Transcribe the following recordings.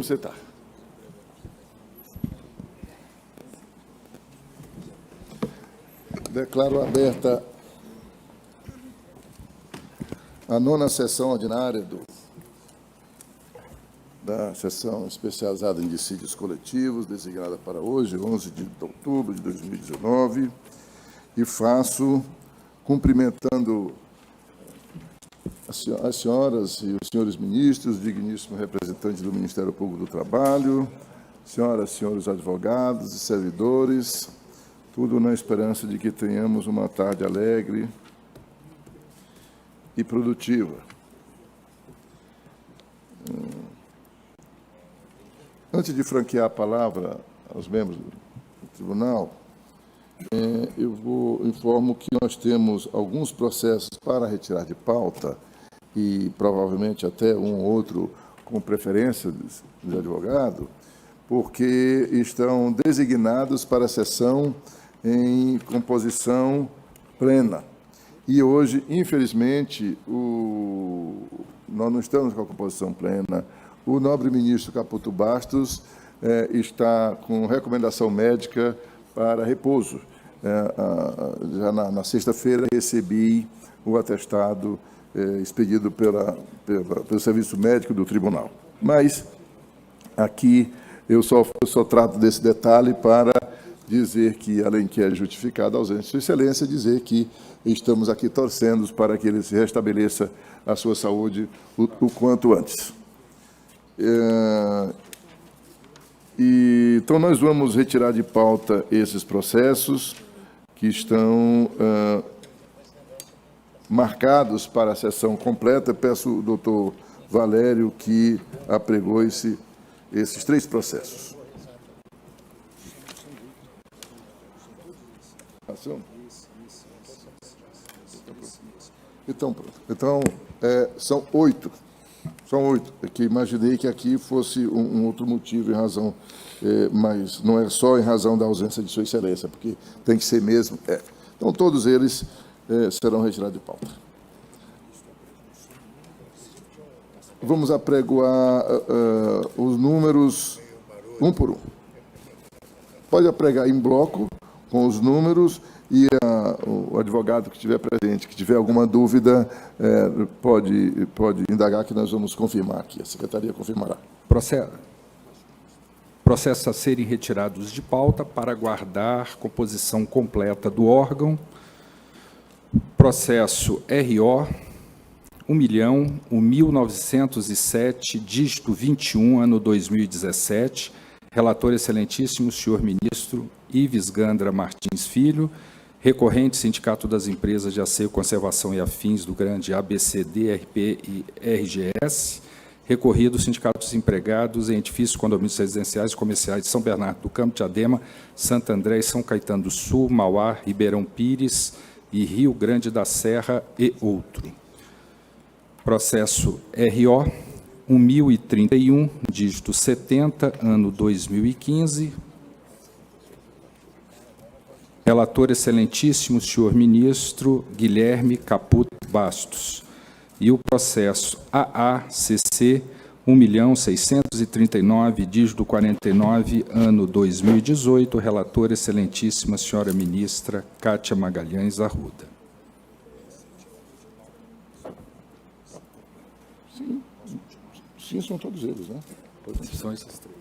Podemos sentar. Declaro aberta a 9ª sessão ordinária da sessão especializada em dissídios coletivos, designada para hoje, 11 de outubro de 2019, e faço cumprimentando as senhoras e os senhores ministros, digníssimo representante do Ministério Público do Trabalho, senhoras e senhores advogados e servidores, tudo na esperança de que tenhamos uma tarde alegre e produtiva. Antes de franquear a palavra aos membros do tribunal, eu informo que nós temos alguns processos para retirar de pauta e provavelmente até um ou outro com preferência de advogado, porque estão designados para a sessão em composição plena. E hoje, infelizmente, nós não estamos com a composição plena. O nobre ministro Caputo Bastos está com recomendação médica para repouso. Já na sexta-feira recebi o atestado expedido pelo Serviço Médico do Tribunal. Mas aqui eu só trato desse detalhe para dizer que, além que é justificada a ausência de Sua Excelência, dizer que estamos aqui torcendo para que ele se restabeleça a sua saúde o quanto antes. Então, nós vamos retirar de pauta esses processos que estão marcados para a sessão completa. Peço ao doutor Valério que apregou esses 3 processos. Então, pronto. Então, são 8. São 8. É que imaginei que aqui fosse um outro motivo em razão, mas não é só em razão da ausência de Sua Excelência, porque tem que ser mesmo. Então, todos eles serão retirados de pauta. Vamos apregoar os números um por um. Pode apregar em bloco com os números e o advogado que estiver presente, que tiver alguma dúvida, pode indagar, que nós vamos confirmar aqui. A Secretaria confirmará. Processos a serem retirados de pauta para aguardar composição completa do órgão. Processo RO 1.1907, dígito 21, ano 2017. Relator excelentíssimo, senhor ministro Ives Gandra Martins Filho, recorrente Sindicato das Empresas de Asseio, Conservação e Afins do Grande ABCD, RP e RGS, recorrido Sindicato dos Empregados em Edifícios, Condomínios Residenciais e Comerciais de São Bernardo do Campo, Diadema, Santo André e São Caetano do Sul, Mauá, Ribeirão Pires e Rio Grande da Serra e outro. Processo RO 1031, dígito 70, ano 2015. Relator excelentíssimo, senhor ministro Guilherme Caputo Bastos. E o processo AACC 1.639, dígito 49, ano 2018. Relator excelentíssima, senhora ministra Cátia Magalhães Arruda. Sim, são todos eles, né? São esses 3.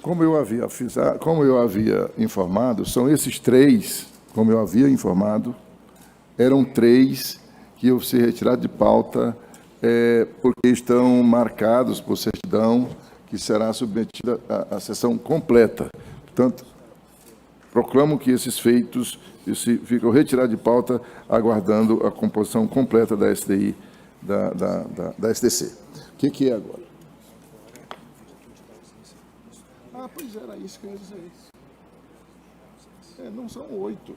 Como eu havia informado, são esses 3, como eu havia informado, eram 3 que iam ser retirados de pauta, porque estão marcados por certidão, que será submetida à sessão completa. Portanto, proclamo que esses feitos ficam retirados de pauta, aguardando a composição completa da SDI, da STC. O que é agora? Pois era isso que eu ia dizer. Não são 8.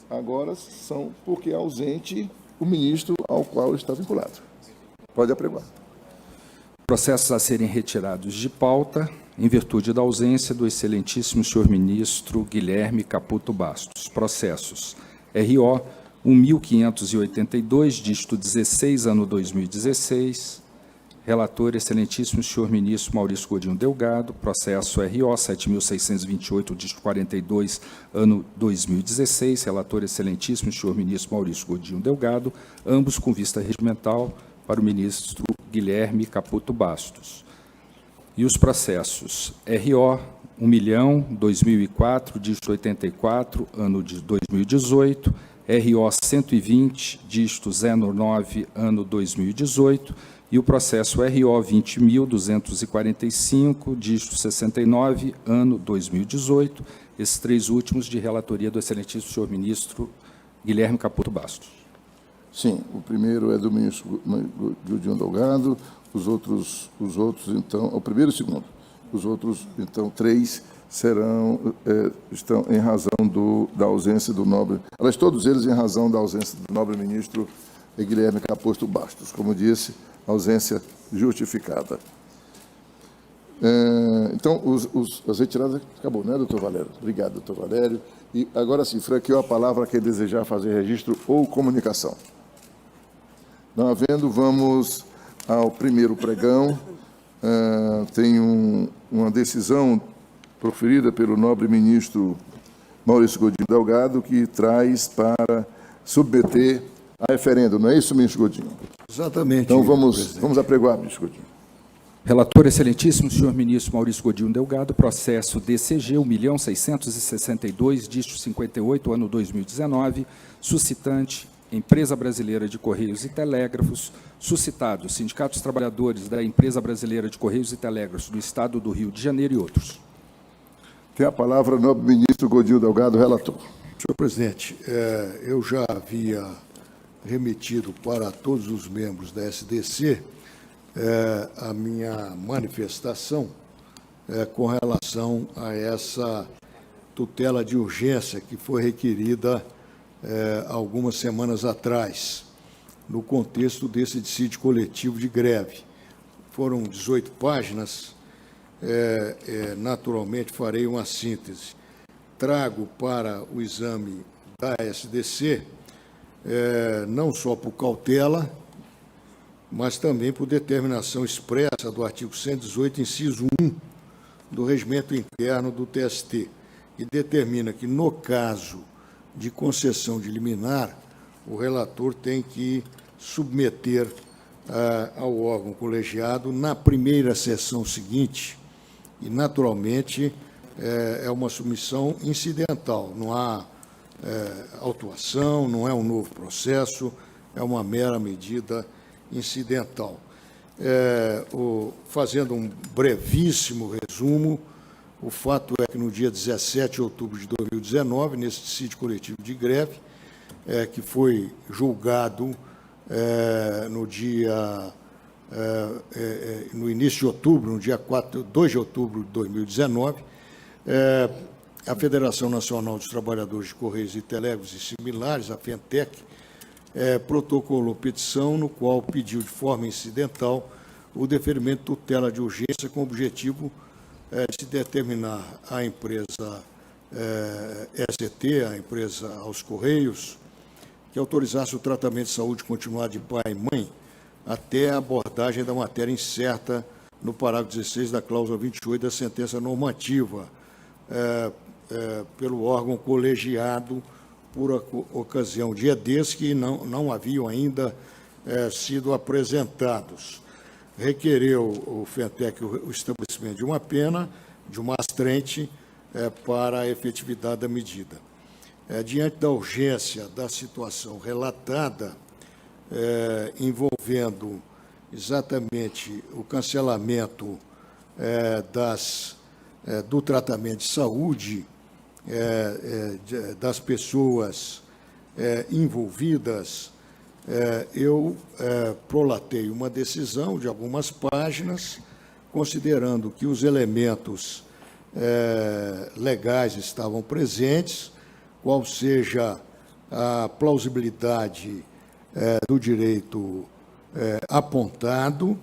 Agora são porque é ausente o ministro ao qual está vinculado. Pode apregoar. Processos a serem retirados de pauta, em virtude da ausência do excelentíssimo senhor ministro Guilherme Caputo Bastos. Processos RO 1.582, dígito 16, ano 2016. Relator, excelentíssimo senhor ministro Maurício Godinho Delgado, processo RO 7.628, dígito 42, ano 2016. Relator, excelentíssimo senhor ministro Maurício Godinho Delgado, ambos com vista regimental para o ministro Guilherme Caputo Bastos. E os processos RO 1.000.2004, dígito 84, ano de 2018, RO 120, dígito 09, ano 2018, e o processo RO 20.245, dígito 69, ano 2018, esses três últimos de relatoria do excelentíssimo senhor ministro Guilherme Caputo Bastos. Sim, o primeiro é do ministro Godinho Delgado, os outros, então, o primeiro e o segundo. Os outros, então, três estão em razão da ausência do nobre... Aliás, todos eles em razão da ausência do nobre ministro Guilherme Caputo Bastos. Como disse, ausência justificada. Então, as retiradas... Acabou, né, doutor Valério? Obrigado, doutor Valério. E agora sim, franqueou a palavra a quem desejar fazer registro ou comunicação. Não havendo, vamos ao primeiro pregão. Tem uma decisão proferida pelo nobre ministro Maurício Godinho Delgado, que traz para submeter a referendo. Não é isso, ministro Godinho? Exatamente. Então, vamos apregoar, ministro Godinho. Relator, excelentíssimo senhor ministro Maurício Godinho Delgado, processo DCG 1.662, dígito 58, ano 2019, suscitante Empresa Brasileira de Correios e Telégrafos, suscitado Sindicato dos Trabalhadores da Empresa Brasileira de Correios e Telégrafos do Estado do Rio de Janeiro e outros. Tem a palavra o nobre ministro Godinho Delgado, relator. Senhor presidente, eu já havia remetido para todos os membros da SDC a minha manifestação com relação a essa tutela de urgência que foi requerida algumas semanas atrás, no contexto desse dissídio coletivo de greve. Foram 18 páginas, naturalmente farei uma síntese. Trago para o exame da SDC, não só por cautela, mas também por determinação expressa do artigo 118, inciso 1, do Regimento Interno do TST, que determina que, no caso de concessão de liminar, o relator tem que submeter ao órgão colegiado na primeira sessão seguinte, e, naturalmente, é uma submissão incidental, não há autuação, não é um novo processo, é uma mera medida incidental. Fazendo um brevíssimo resumo, o fato é que no dia 17 de outubro de 2019, nesse dissídio coletivo de greve, que foi julgado no início de outubro, no dia 2 de outubro de 2019, a Federação Nacional dos Trabalhadores de Correios e Telégrafos e similares, a FENTEC, protocolou petição no qual pediu de forma incidental o deferimento de tutela de urgência com o objetivo de determinar à empresa SET, a empresa aos Correios, que autorizasse o tratamento de saúde continuado de pai e mãe até a abordagem da matéria incerta no parágrafo 16 da cláusula 28 da sentença normativa pelo órgão colegiado por ocasião dia desse que não haviam ainda sido apresentados. Requereu o FENTEC o estabelecimento de uma pena, de uma astrente, para a efetividade da medida. Diante da urgência da situação relatada, envolvendo exatamente o cancelamento do tratamento de saúde das pessoas envolvidas, eu prolatei uma decisão de algumas páginas, considerando que os elementos legais estavam presentes, qual seja a plausibilidade do direito apontado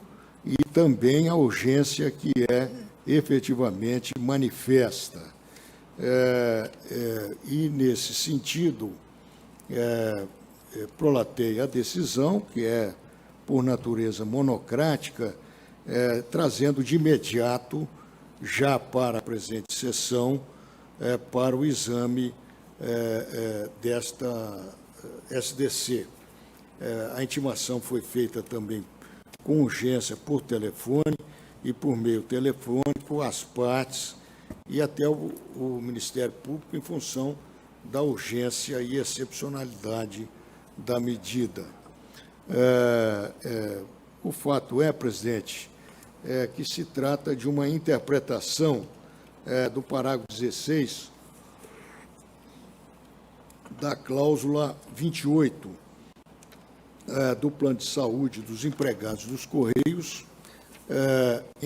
e também a urgência que é efetivamente manifesta. E, nesse sentido, prolatei a decisão, que é, por natureza, monocrática, trazendo de imediato, já para a presente sessão, para o exame desta SDC. A intimação foi feita também com urgência por telefone e por meio telefônico às partes e até o Ministério Público em função da urgência e excepcionalidade da medida. O fato é, presidente, que se trata de uma interpretação do parágrafo 16 da cláusula 28 do Plano de Saúde dos Empregados dos Correios,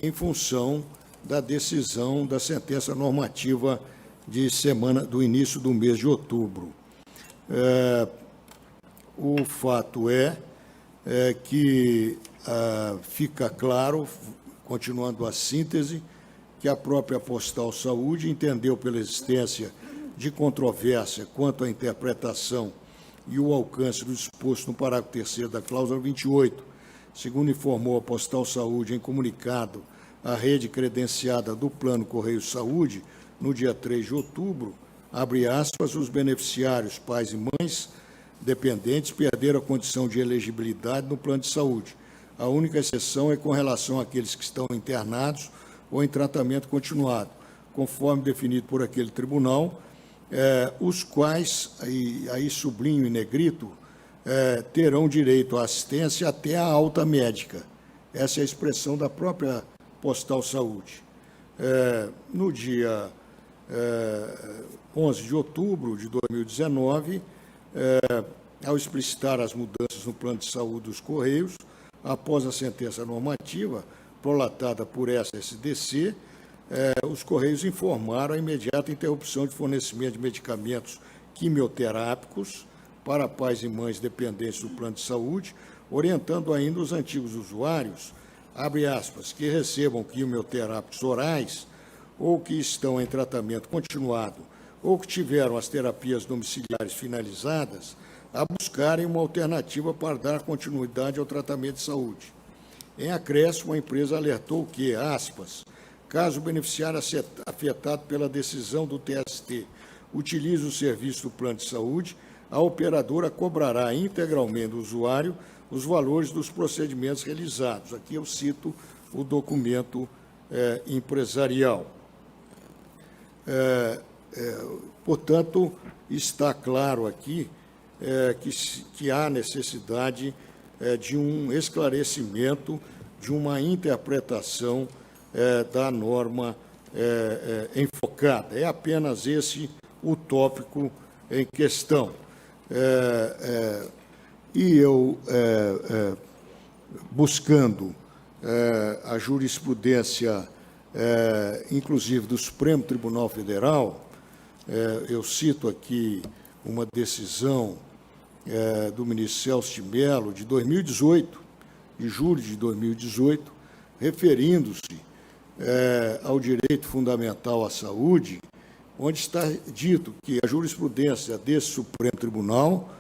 em função da decisão da sentença normativa do início do mês de outubro. O fato é que fica claro, continuando a síntese, que a própria Postal Saúde entendeu pela existência de controvérsia quanto à interpretação e o alcance do disposto no parágrafo 3º da cláusula 28, segundo informou a Postal Saúde em comunicado à rede credenciada do Plano Correio Saúde, no dia 3 de outubro, abre aspas, os beneficiários, pais e mães dependentes, perderam a condição de elegibilidade no plano de saúde. A única exceção é com relação àqueles que estão internados ou em tratamento continuado, conforme definido por aquele tribunal, os quais, aí sublinho em negrito, terão direito à assistência até a alta médica. Essa é a expressão da própria Postal Saúde. No dia 11 de outubro de 2019, ao explicitar as mudanças no plano de saúde dos Correios, após a sentença normativa prolatada por essa SDC, os Correios informaram a imediata interrupção de fornecimento de medicamentos quimioterápicos para pais e mães dependentes do plano de saúde, orientando ainda os antigos usuários, abre aspas, que recebam quimioterápicos orais ou que estão em tratamento continuado ou que tiveram as terapias domiciliares finalizadas, a buscarem uma alternativa para dar continuidade ao tratamento de saúde. Em acréscimo, a empresa alertou que, aspas, caso o beneficiário afetado pela decisão do TST utilize o serviço do plano de saúde, a operadora cobrará integralmente do usuário os valores dos procedimentos realizados. Aqui eu cito o documento empresarial. Portanto, está claro aqui que há necessidade de um esclarecimento, de uma interpretação da norma enfocada. É apenas esse o tópico em questão. E eu, buscando a jurisprudência, inclusive do Supremo Tribunal Federal, eu cito aqui uma decisão do ministro Celso de Mello, de 2018, de julho de 2018, referindo-se ao direito fundamental à saúde, onde está dito que a jurisprudência desse Supremo Tribunal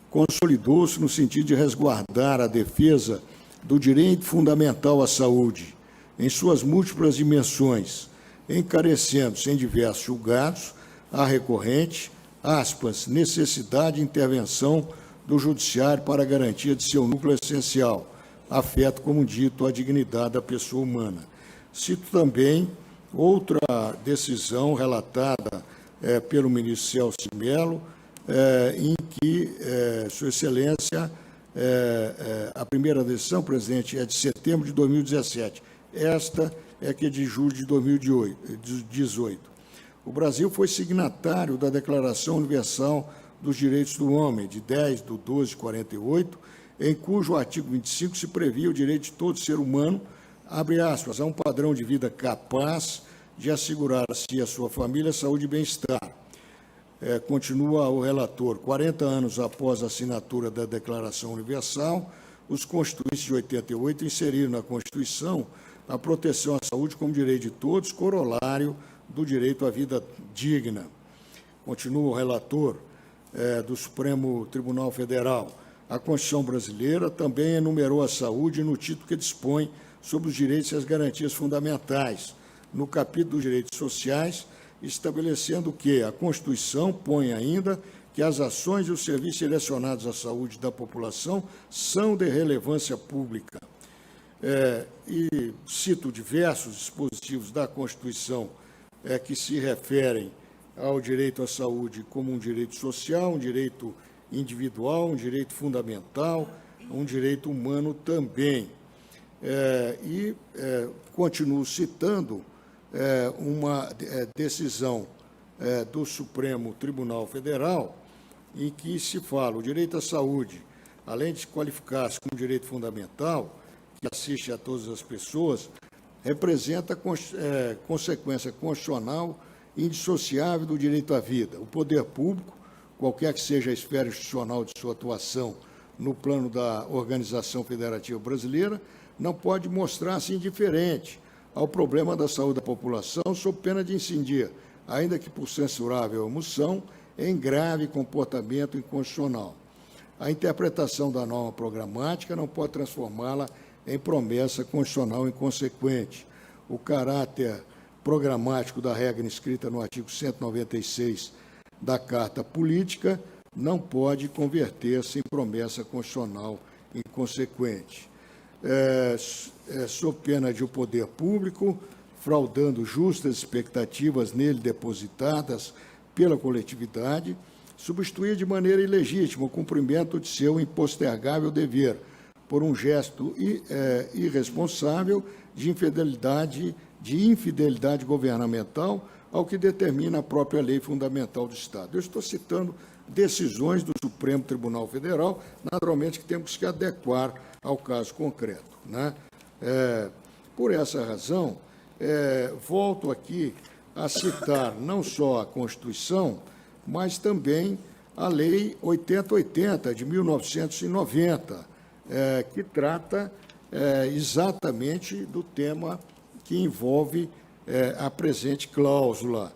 consolidou-se no sentido de resguardar a defesa do direito fundamental à saúde, em suas múltiplas dimensões, encarecendo-se em diversos julgados a recorrente, aspas, necessidade de intervenção do judiciário para a garantia de seu núcleo essencial, afeto, como dito, a dignidade da pessoa humana. Cito também outra decisão relatada pelo ministro Celso de Mello, em que Sua Excelência, a primeira decisão, presidente, é de setembro de 2017. Esta é que é de julho de 2018. O Brasil foi signatário da Declaração Universal dos Direitos do Homem, de 10/12/48, em cujo artigo 25 se previa o direito de todo ser humano, abre aspas, a um padrão de vida capaz de assegurar a si e a sua família saúde e bem-estar. Continua o relator, 40 anos após a assinatura da Declaração Universal, os constituintes de 88 inseriram na Constituição a proteção à saúde como direito de todos, corolário do direito à vida digna. Continua o relator do Supremo Tribunal Federal. A Constituição brasileira também enumerou a saúde no título que dispõe sobre os direitos e as garantias fundamentais, no capítulo dos direitos sociais, estabelecendo que a Constituição põe ainda que as ações e os serviços direcionados à saúde da população são de relevância pública. E cito diversos dispositivos da Constituição que se referem ao direito à saúde como um direito social, um direito individual, um direito fundamental, um direito humano também. Continuo citando uma decisão do Supremo Tribunal Federal, em que se fala o direito à saúde, além de se qualificar-se como direito fundamental, que assiste a todas as pessoas, representa consequência constitucional indissociável do direito à vida. O poder público, qualquer que seja a esfera institucional de sua atuação no plano da Organização Federativa Brasileira, não pode mostrar-se indiferente ao problema da saúde da população, sob pena de incidir, ainda que por censurável omoção, em grave comportamento inconstitucional. A interpretação da norma programática não pode transformá-la em promessa constitucional inconsequente. O caráter programático da regra inscrita no artigo 196 da Carta Política não pode converter-se em promessa constitucional inconsequente. Sob pena de o poder público, fraudando justas expectativas nele depositadas pela coletividade, substituir de maneira ilegítima o cumprimento de seu impostergável dever por um gesto irresponsável de infidelidade governamental ao que determina a própria lei fundamental do Estado. Eu estou citando decisões do Supremo Tribunal Federal, naturalmente que temos que adequar ao caso concreto, né? Por essa razão, volto aqui a citar não só a Constituição, mas também a Lei 8080, de 1990, que trata exatamente do tema que envolve a presente cláusula,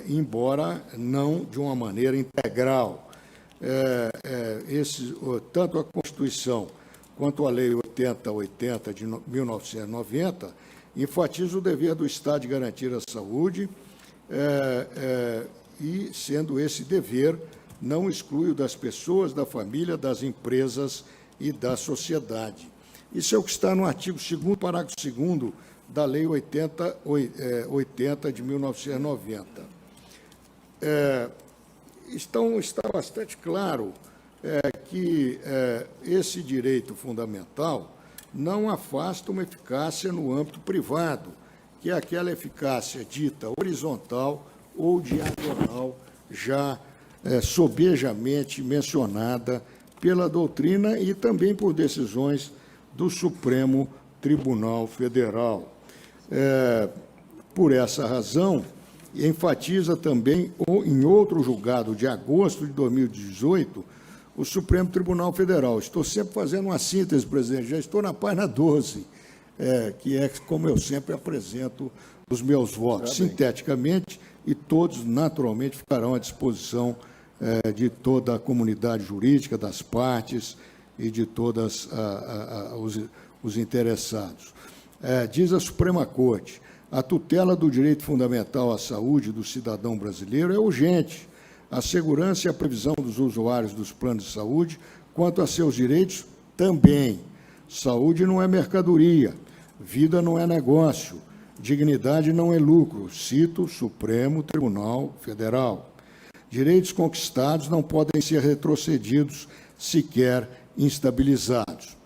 embora não de uma maneira integral. Tanto a Constituição quanto a Lei 8080 de 1990 enfatiza o dever do Estado de garantir a saúde e, sendo esse dever, não exclui o das pessoas, da família, das empresas e da sociedade. Isso é o que está no artigo 2º, parágrafo 2º da Lei 80 de 1990. Está bastante claro que esse direito fundamental não afasta uma eficácia no âmbito privado, que é aquela eficácia dita horizontal ou diagonal, já sobejamente mencionada pela doutrina e também por decisões do Supremo Tribunal Federal. Por essa razão, enfatiza também, em outro julgado de agosto de 2018, o Supremo Tribunal Federal. Estou sempre fazendo uma síntese, presidente, já estou na página 12, que é como eu sempre apresento os meus votos, sinteticamente, e todos, naturalmente, ficarão à disposição de toda a comunidade jurídica, das partes e de todos os interessados. Diz a Suprema Corte: a tutela do direito fundamental à saúde do cidadão brasileiro é urgente. A segurança e a previsão dos usuários dos planos de saúde, quanto a seus direitos, também. Saúde não é mercadoria, vida não é negócio, dignidade não é lucro, cito o Supremo Tribunal Federal. Direitos conquistados não podem ser retrocedidos, sequer instabilizados.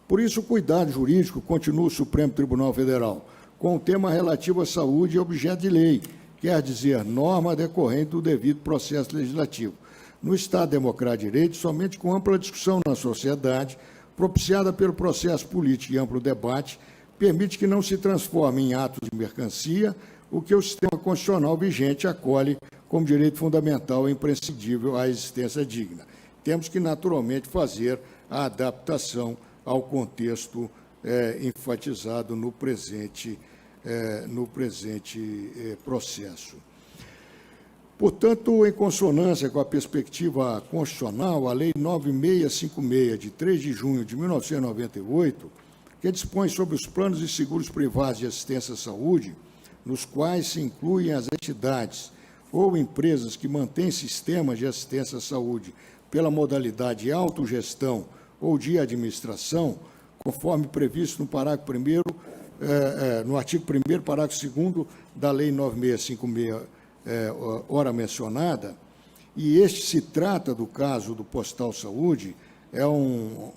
Por isso, o cuidado jurídico continua o Supremo Tribunal Federal, com o tema relativo à saúde e objeto de lei, quer dizer, norma decorrente do devido processo legislativo. No Estado Democrático de Direito, somente com ampla discussão na sociedade, propiciada pelo processo político e amplo debate, permite que não se transforme em atos de mercancia o que o sistema constitucional vigente acolhe como direito fundamental e imprescindível à existência digna. Temos que, naturalmente, fazer a adaptação ao contexto enfatizado no presente processo. Portanto, em consonância com a perspectiva constitucional, a Lei 9656, de 3 de junho de 1998, que dispõe sobre os planos de seguros privados de assistência à saúde, nos quais se incluem as entidades ou empresas que mantêm sistemas de assistência à saúde pela modalidade de autogestão ou de administração, conforme previsto no parágrafo 1º, no artigo 1º, parágrafo 2º da Lei 9656, ora mencionada, e este se trata do caso do Postal Saúde, é um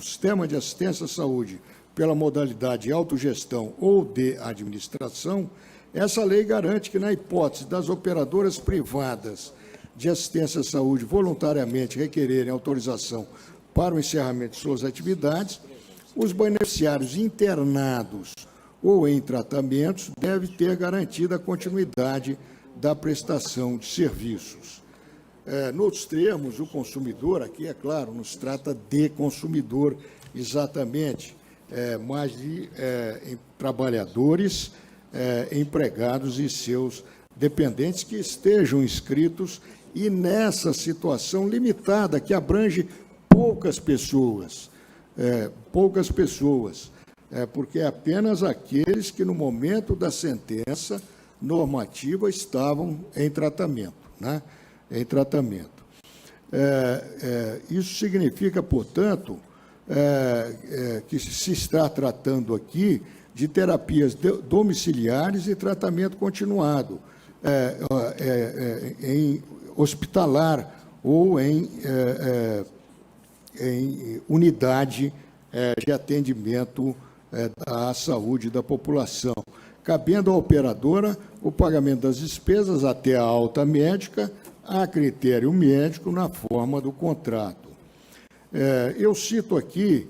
sistema de assistência à saúde pela modalidade de autogestão ou de administração. Essa lei garante que, na hipótese das operadoras privadas de assistência à saúde voluntariamente requererem autorização para o encerramento de suas atividades, os beneficiários internados ou em tratamentos devem ter garantida a continuidade da prestação de serviços. Nos termos, o consumidor, aqui, é claro, nos trata de consumidor exatamente, mas de trabalhadores, empregados e seus dependentes que estejam inscritos, e nessa situação limitada, que abrange poucas pessoas, porque é apenas aqueles que, no momento da sentença normativa, estavam em tratamento, né? Em tratamento. Isso significa, portanto, que se está tratando aqui de terapias domiciliares e tratamento continuado, em hospitalar ou em unidade de atendimento à saúde da população, cabendo à operadora o pagamento das despesas até a alta médica, a critério médico, na forma do contrato. Eu cito aqui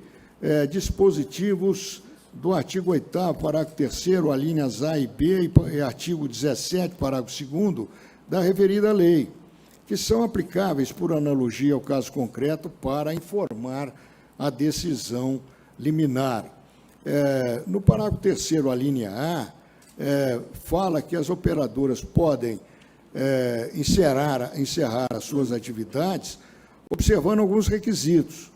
dispositivos do artigo 8º, parágrafo 3º, alíneas A e B, e artigo 17, parágrafo 2º, da referida lei, que são aplicáveis, por analogia ao caso concreto, para informar a decisão liminar. No parágrafo 3º, a linha A, fala que as operadoras podem encerrar as suas atividades observando alguns requisitos.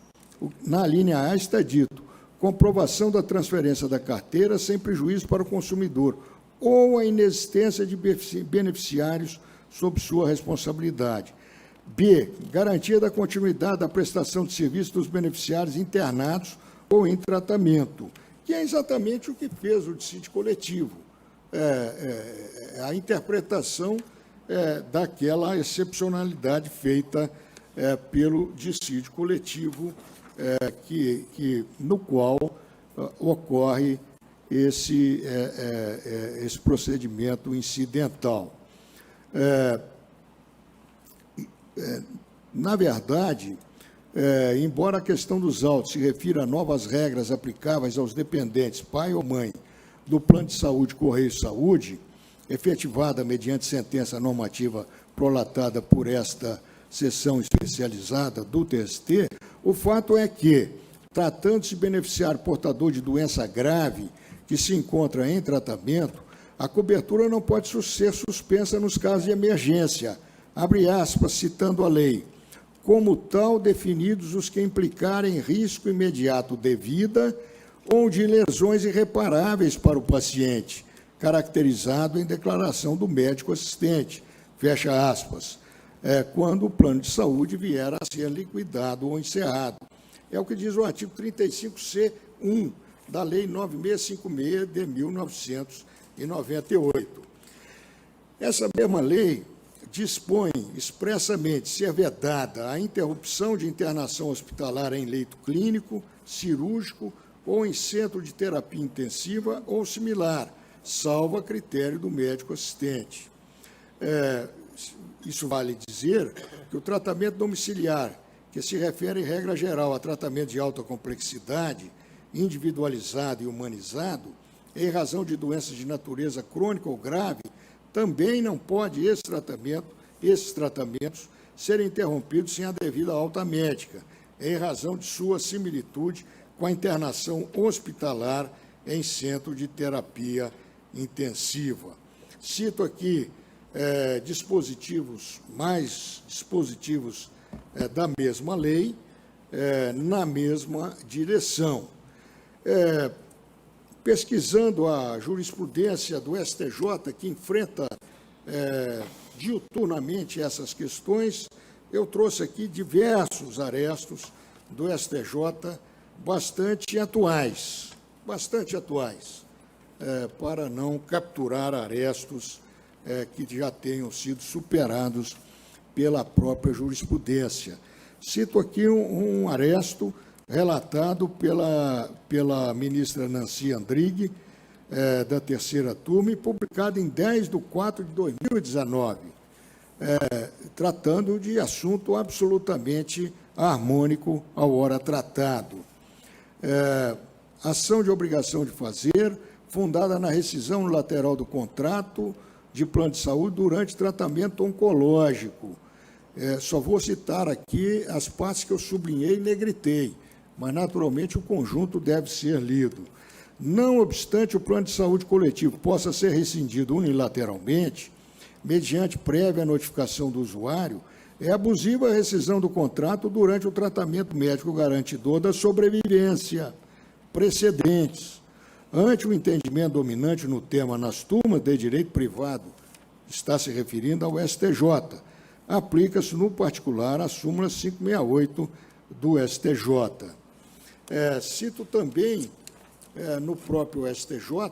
Na linha A está dito: comprovação da transferência da carteira sem prejuízo para o consumidor ou a inexistência de beneficiários sob sua responsabilidade. B, garantia da continuidade da prestação de serviço dos beneficiários internados ou em tratamento, que é exatamente o que fez o dissídio coletivo, a interpretação daquela excepcionalidade feita pelo dissídio coletivo, no qual ocorre esse procedimento incidental. Na verdade, embora a questão dos autos se refira a novas regras aplicáveis aos dependentes, pai ou mãe, do Plano de Saúde Correio Saúde, efetivada mediante sentença normativa prolatada por esta seção especializada do TST, o fato é que, tratando-se de beneficiário portador de doença grave que se encontra em tratamento, a cobertura não pode ser suspensa nos casos de emergência, abre aspas, citando a lei, como tal definidos os que implicarem risco imediato de vida ou de lesões irreparáveis para o paciente, caracterizado em declaração do médico assistente, fecha aspas, quando o plano de saúde vier a ser liquidado ou encerrado. É o que diz o artigo 35C1 da Lei 9656 de 1998. Essa mesma lei dispõe expressamente ser vedada a interrupção de internação hospitalar em leito clínico, cirúrgico ou em centro de terapia intensiva ou similar, salvo a critério do médico assistente. Isso vale dizer que o tratamento domiciliar, que se refere, em regra geral, a tratamento de alta complexidade, individualizado e humanizado, em razão de doenças de natureza crônica ou grave, também não pode esses tratamentos serem interrompidos sem a devida alta médica, em razão de sua similitude com a internação hospitalar em centro de terapia intensiva. Cito aqui dispositivos da mesma lei, na mesma direção. Pesquisando a jurisprudência do STJ, que enfrenta diuturnamente essas questões, eu trouxe aqui diversos arestos do STJ bastante atuais, para não capturar arestos que já tenham sido superados pela própria jurisprudência. Cito aqui um aresto relatado pela ministra Nancy Andrighi, da terceira turma, e publicado em 10/4/2019, tratando de assunto absolutamente harmônico ao ora tratado. Ação de obrigação de fazer, fundada na rescisão unilateral do contrato de plano de saúde durante tratamento oncológico. Só vou citar aqui as partes que eu sublinhei e negritei, mas, naturalmente, o conjunto deve ser lido. Não obstante o plano de saúde coletivo possa ser rescindido unilateralmente, mediante prévia notificação do usuário, é abusiva a rescisão do contrato durante o tratamento médico garantidor da sobrevivência, precedentes. Ante o entendimento dominante no tema nas turmas de direito privado, está se referindo ao STJ, aplica-se, no particular, a súmula 568 do STJ. Cito também, no próprio STJ,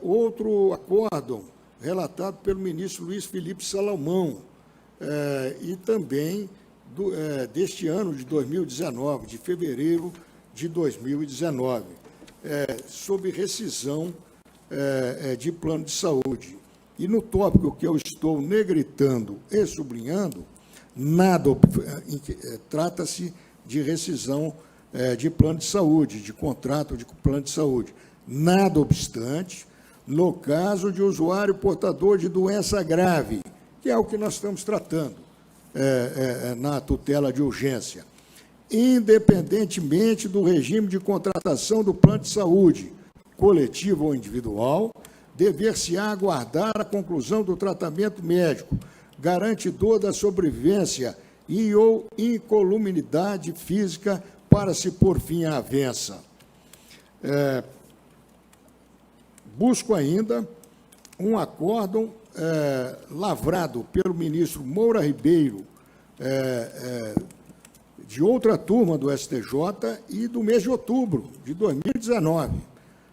outro acórdão relatado pelo ministro Luiz Felipe Salomão, e também deste ano de 2019, de fevereiro de 2019, sobre rescisão de plano de saúde. E no tópico que eu estou negritando e sublinhando, trata-se de rescisão de plano de saúde, de contrato de plano de saúde. Nada obstante, no caso de usuário portador de doença grave, que é o que nós estamos tratando na tutela de urgência, independentemente do regime de contratação do plano de saúde, coletivo ou individual, dever-se-á aguardar a conclusão do tratamento médico, garantidor da sobrevivência e ou incolumidade física para se pôr fim à avença. Busco ainda um acórdão lavrado pelo ministro Moura Ribeiro, de outra turma do STJ, e do mês de outubro de 2019,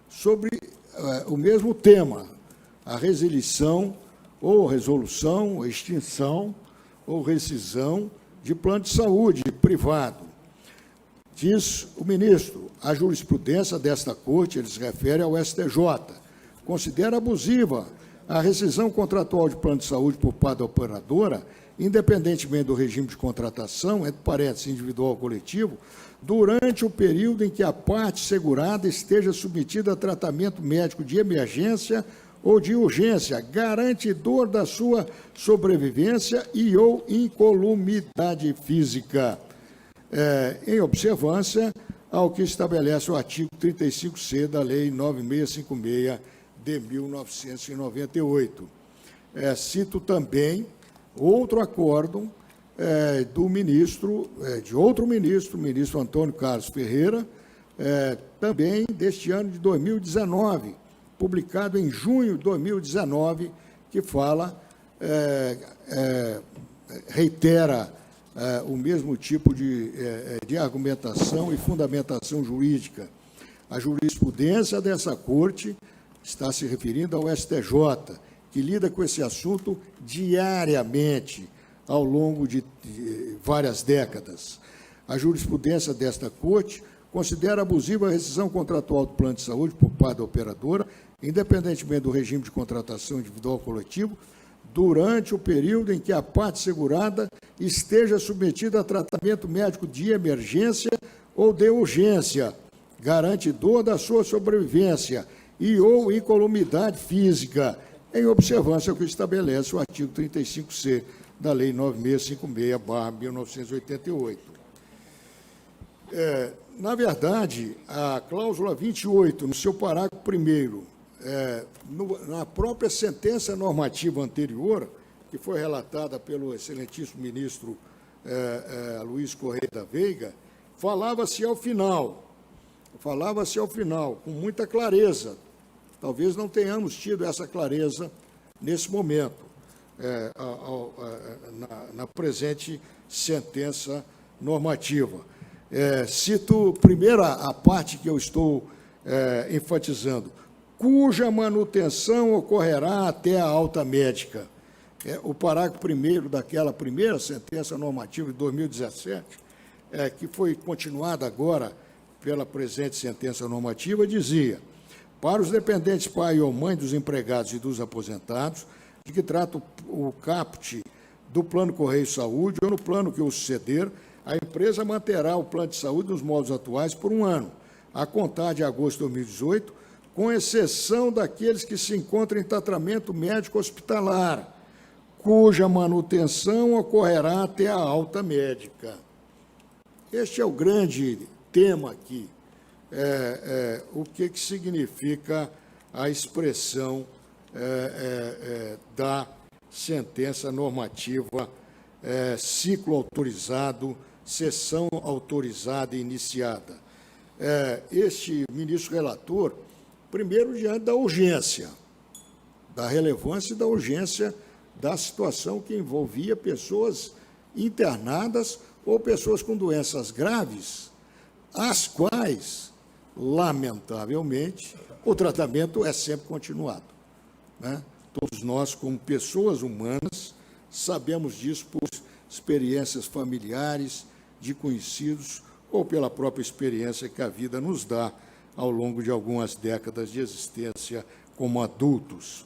sobre o mesmo tema, a resilição ou resolução, extinção ou rescisão de plano de saúde privado. Diz o ministro, a jurisprudência desta Corte, ele se refere ao STJ, considera abusiva a rescisão contratual de plano de saúde por parte da operadora, independentemente do regime de contratação, entre parênteses, individual ou coletivo, durante o período em que a parte segurada esteja submetida a tratamento médico de emergência ou de urgência, garantidor da sua sobrevivência e ou incolumidade física, em observância ao que estabelece o artigo 35C da Lei 9656 de 1998. Cito também outro acórdão do ministro, de outro ministro, o ministro Antônio Carlos Ferreira, também deste ano de 2019, publicado em junho de 2019, que fala, reitera o mesmo tipo de argumentação e fundamentação jurídica. A jurisprudência dessa Corte está se referindo ao STJ, que lida com esse assunto diariamente, ao longo de várias décadas. A jurisprudência desta Corte considera abusiva a rescisão contratual do plano de saúde por parte da operadora, independentemente do regime de contratação individual ou coletivo, durante o período em que a parte segurada esteja submetida a tratamento médico de emergência ou de urgência, garantidor da sua sobrevivência e ou incolumidade física, em observância ao que estabelece o artigo 35C da Lei 9656/1988. Na verdade, a cláusula 28, no seu parágrafo 1º, na própria sentença normativa anterior, que foi relatada pelo excelentíssimo ministro Luiz Correia da Veiga, falava-se ao final, falava-se ao final, com muita clareza. Talvez não tenhamos tido essa clareza nesse momento, na presente sentença normativa. Cito primeiro a parte que eu estou enfatizando, cuja manutenção ocorrerá até a alta médica. O parágrafo 1º daquela primeira sentença normativa de 2017, que foi continuada agora pela presente sentença normativa, dizia: para os dependentes pai ou mãe dos empregados e dos aposentados, de que trata o caput do Plano Correio Saúde ou no plano que o suceder, a empresa manterá o plano de saúde nos moldes atuais por 1 ano, a contar de agosto de 2018, com exceção daqueles que se encontram em tratamento médico hospitalar, cuja manutenção ocorrerá até a alta médica. Este é o grande tema aqui. O que significa a expressão da sentença normativa ciclo autorizado, sessão autorizada e iniciada. Este ministro relator, primeiro, diante da urgência, da relevância e da urgência da situação que envolvia pessoas internadas ou pessoas com doenças graves, as quais, lamentavelmente, o tratamento é sempre continuado, né? Todos nós, como pessoas humanas, sabemos disso por experiências familiares, de conhecidos, ou pela própria experiência que a vida nos dá ao longo de algumas décadas de existência como adultos.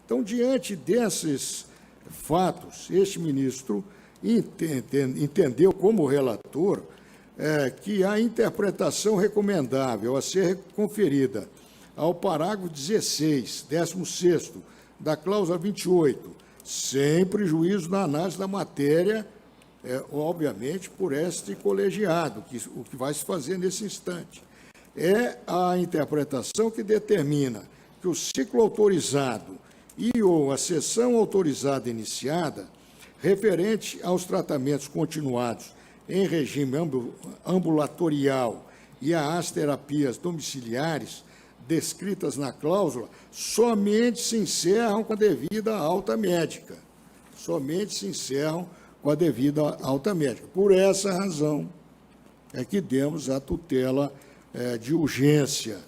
Então, diante desses fatos, este ministro entendeu, como relator, que a interpretação recomendável a ser conferida ao parágrafo 16, 16º, da cláusula 28, sem prejuízo na análise da matéria, obviamente, por este colegiado, o que vai se fazer nesse instante. É a interpretação que determina que o ciclo autorizado e ou a sessão autorizada iniciada, referente aos tratamentos continuados em regime ambulatorial e às terapias domiciliares descritas na cláusula, somente se encerram com a devida alta médica. Somente se encerram com a devida alta médica. Por essa razão é que demos a tutela de urgência,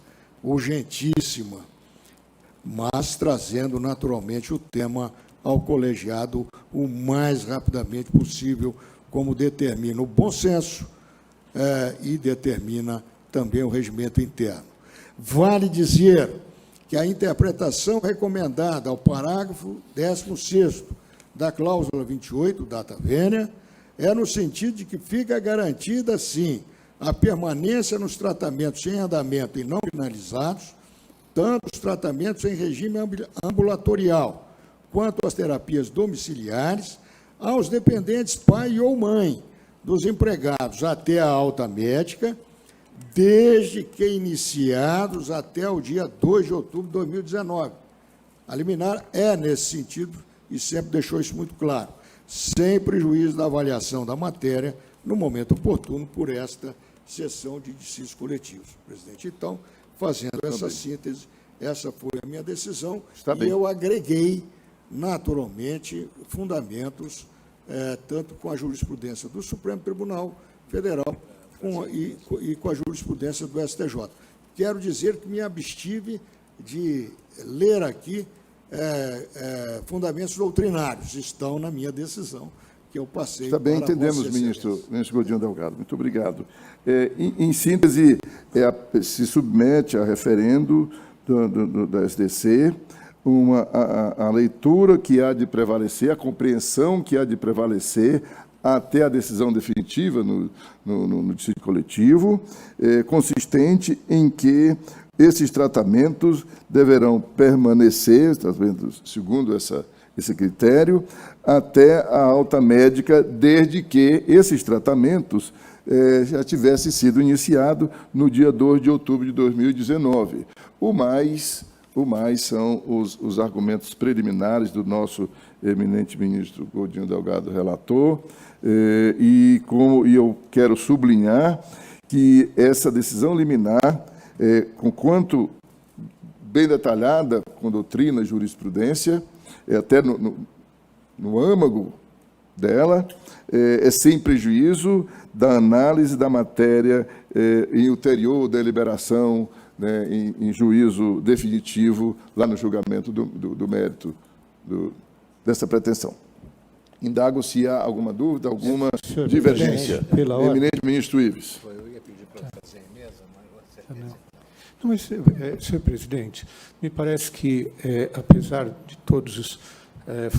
urgentíssima, mas trazendo naturalmente o tema ao colegiado o mais rapidamente possível, como determina o bom senso e determina também o regimento interno. Vale dizer que a interpretação recomendada ao parágrafo 16º da cláusula 28, data vênia, é no sentido de que fica garantida, sim, a permanência nos tratamentos em andamento e não finalizados, tanto os tratamentos em regime ambulatorial, quanto as terapias domiciliares, aos dependentes pai ou mãe dos empregados até a alta médica, desde que iniciados até o dia 2 de outubro de 2019. A liminar é nesse sentido e sempre deixou isso muito claro, sem prejuízo da avaliação da matéria no momento oportuno por esta sessão de dissídios coletivos. Presidente, então, fazendo essa síntese, essa foi a minha decisão e eu agreguei, naturalmente, fundamentos, tanto com a jurisprudência do Supremo Tribunal Federal e com a jurisprudência do STJ. Quero dizer que me abstive de ler aqui fundamentos doutrinários, estão na minha decisão, que eu passei para Também entendemos, ministro Godinho Delgado. Muito obrigado. Em síntese, se submete a referendo da SDC a leitura que há de prevalecer, a compreensão que há de prevalecer até a decisão definitiva no dissídio coletivo, consistente em que esses tratamentos deverão permanecer, segundo esse critério, até a alta médica, desde que esses tratamentos já tivessem sido iniciados no dia 2 de outubro de 2019. O mais são os argumentos preliminares do nosso eminente ministro Godinho Delgado, relator, e eu quero sublinhar que essa decisão liminar, conquanto bem detalhada com doutrina e jurisprudência, até no âmago dela, é sem prejuízo da análise da matéria em ulterior deliberação, né, em juízo definitivo, lá no julgamento do mérito dessa pretensão. Indago se há alguma dúvida, alguma divergência. Eminente ministro Ives. Eu ia pedir para fazer a emenda, mas você... Não, mas, senhor presidente, me parece que, apesar de todos os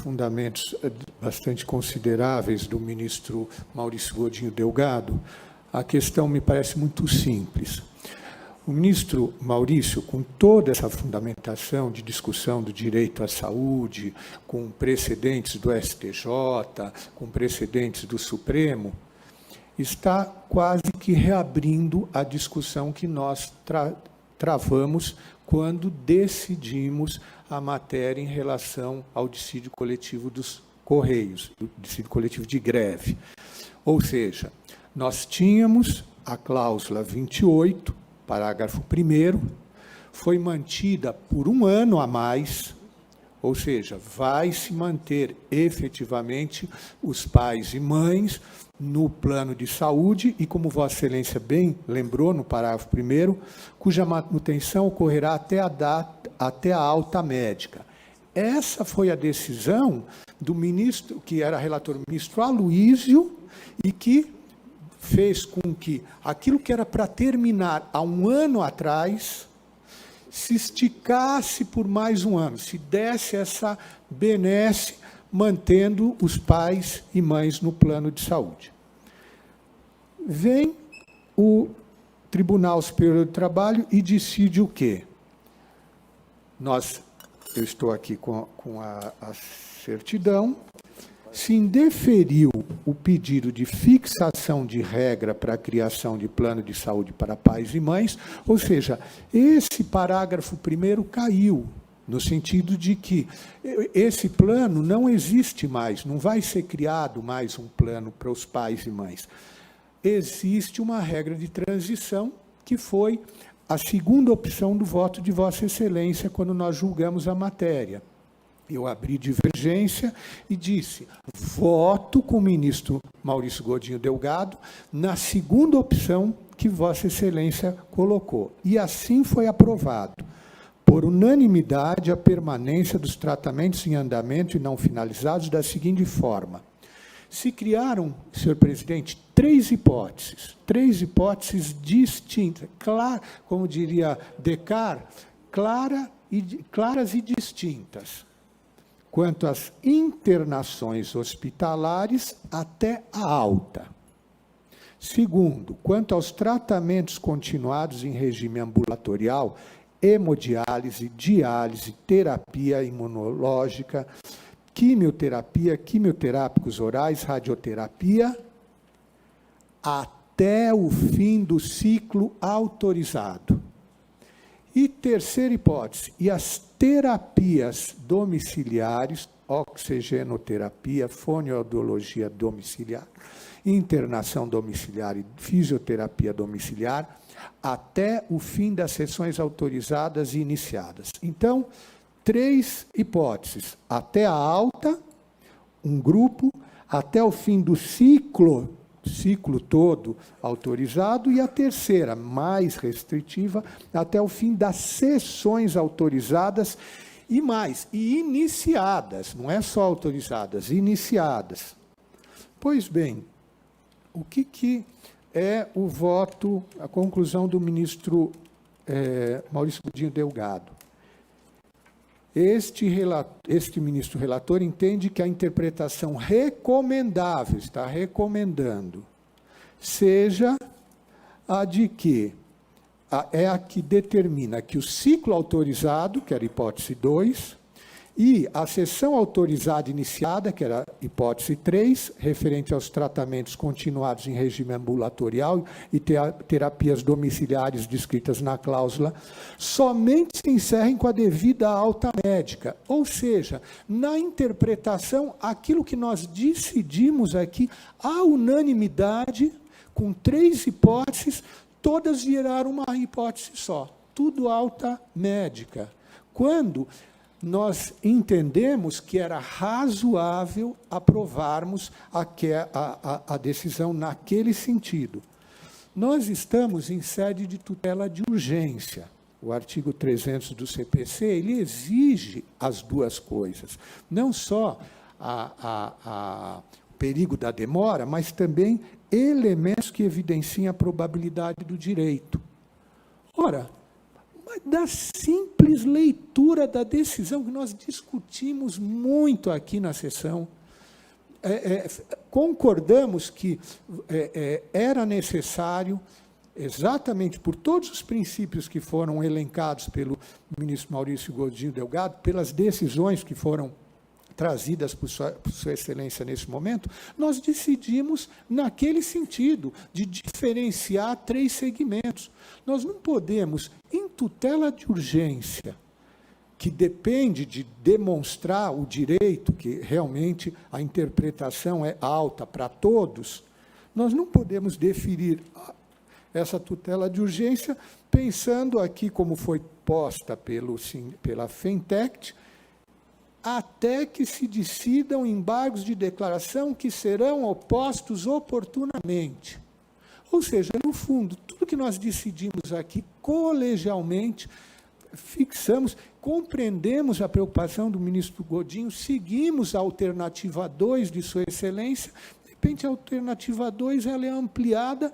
fundamentos bastante consideráveis do ministro Maurício Godinho Delgado, a questão me parece muito simples. O ministro Maurício, com toda essa fundamentação de discussão do direito à saúde, com precedentes do STJ, com precedentes do Supremo, está quase que reabrindo a discussão que nós travamos quando decidimos a matéria em relação ao dissídio coletivo dos Correios, o dissídio coletivo de greve. Ou seja, nós tínhamos a cláusula 28, parágrafo 1º, foi mantida por 1 ano a mais, ou seja, vai se manter efetivamente os pais e mães no plano de saúde e, como Vossa Excelência bem lembrou no parágrafo 1º, cuja manutenção ocorrerá até a alta médica. Essa foi a decisão do ministro, que era relator, o ministro Aloísio, e que fez com que aquilo que era para terminar há 1 ano atrás se esticasse por mais 1 ano, se desse essa benesse, mantendo os pais e mães no plano de saúde. Vem o Tribunal Superior do Trabalho e decide o quê? Eu estou aqui com a certidão, se indeferiu o pedido de fixação de regra para a criação de plano de saúde para pais e mães, ou seja, esse parágrafo 1º caiu, no sentido de que esse plano não existe mais, não vai ser criado mais um plano para os pais e mães. Existe uma regra de transição, que foi a segunda opção do voto de Vossa Excelência, quando nós julgamos a matéria. Eu abri divergência e disse, voto com o ministro Maurício Godinho Delgado na segunda opção que Vossa Excelência colocou. E assim foi aprovado, por unanimidade, a permanência dos tratamentos em andamento e não finalizados da seguinte forma. Se criaram, senhor presidente, três hipóteses distintas, como diria Descartes, claras e distintas, quanto às internações hospitalares até a alta. Segundo, quanto aos tratamentos continuados em regime ambulatorial, hemodiálise, diálise, terapia imunológica, quimioterapia, quimioterápicos orais, radioterapia, até o fim do ciclo autorizado. E terceira hipótese, e as terapias domiciliares, oxigenoterapia, fonoaudiologia domiciliar, internação domiciliar e fisioterapia domiciliar, até o fim das sessões autorizadas e iniciadas. Então, 3 hipóteses, até a alta, um grupo, até o fim do ciclo todo autorizado, e a terceira, mais restritiva, até o fim das sessões autorizadas e mais, e iniciadas, não é só autorizadas, iniciadas. Pois bem, o que é o voto, a conclusão do ministro Maurício Godinho Delgado? Este ministro relator entende que a interpretação recomendável, está recomendando, seja a de que é a que determina que o ciclo autorizado, que era a hipótese 2, e a sessão autorizada iniciada, que era a hipótese 3, referente aos tratamentos continuados em regime ambulatorial e terapias domiciliares descritas na cláusula, somente se encerrem com a devida alta médica. Ou seja, na interpretação, aquilo que nós decidimos aqui, a unanimidade, com 3 hipóteses, todas viraram uma hipótese só, tudo alta médica. Quando nós entendemos que era razoável aprovarmos a decisão naquele sentido. Nós estamos em sede de tutela de urgência. O artigo 300 do CPC, ele exige as duas coisas. Não só o perigo da demora, mas também elementos que evidenciem a probabilidade do direito. Ora, da simples leitura da decisão, que nós discutimos muito aqui na sessão, concordamos que era necessário, exatamente por todos os princípios que foram elencados pelo ministro Maurício Godinho Delgado, pelas decisões que foram trazidas por Sua Excelência nesse momento, nós decidimos naquele sentido, de diferenciar 3 segmentos. Nós não podemos, em tutela de urgência, que depende de demonstrar o direito, que realmente a interpretação é alta para todos, nós não podemos deferir essa tutela de urgência pensando aqui, como foi posta pela FENTECT, até que se decidam embargos de declaração que serão opostos oportunamente. Ou seja, no fundo, tudo que nós decidimos aqui colegialmente, fixamos, compreendemos a preocupação do ministro Godinho, seguimos a alternativa 2 de Sua Excelência, de repente a alternativa 2 ela é ampliada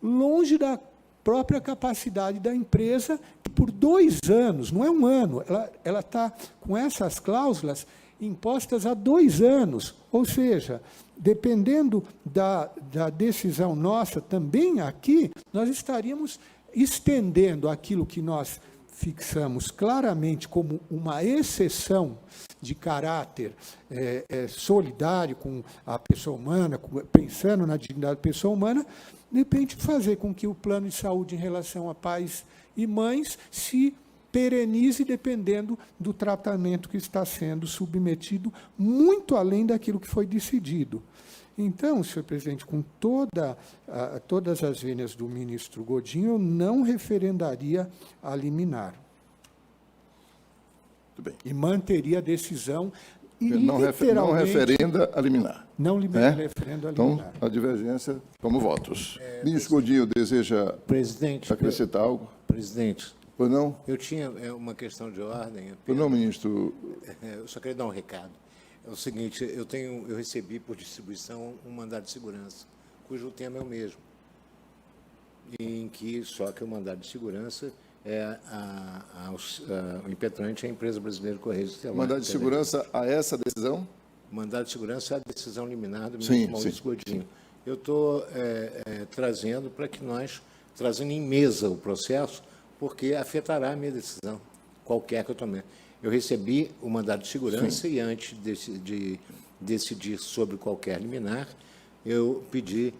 longe da própria capacidade da empresa, que por 2 anos, não é um ano, ela está com essas cláusulas impostas há 2 anos, ou seja, dependendo da decisão nossa também aqui, nós estaríamos estendendo aquilo que nós fixamos claramente como uma exceção de caráter solidário com a pessoa humana, pensando na dignidade da pessoa humana, de repente fazer com que o plano de saúde em relação a pais e mães se perenize dependendo do tratamento que está sendo submetido, muito além daquilo que foi decidido. Então, senhor presidente, com todas as vênias do ministro Godinho, eu não referendaria a liminar. Muito bem. E manteria a decisão e não referenda a liminar. Não referenda a liminar. Então, a divergência como votos. Ministro Godinho, deseja acrescentar algo? Presidente, Pois não? eu tinha uma questão de ordem. Pois não, ministro? Eu só queria dar um recado. É o seguinte, eu recebi por distribuição um mandado de segurança, cujo tema é o mesmo, em que só que o mandado de segurança o impetrante é a empresa brasileira de Correios Estelar. Mandado de segurança a essa decisão? Mandado de segurança é a decisão liminar do ministro Maurício Godinho. Eu estou trazendo para que nós, trazendo em mesa o processo, porque afetará a minha decisão, qualquer que eu tomei. Eu recebi o mandado de segurança e, antes de decidir sobre qualquer liminar, eu pedi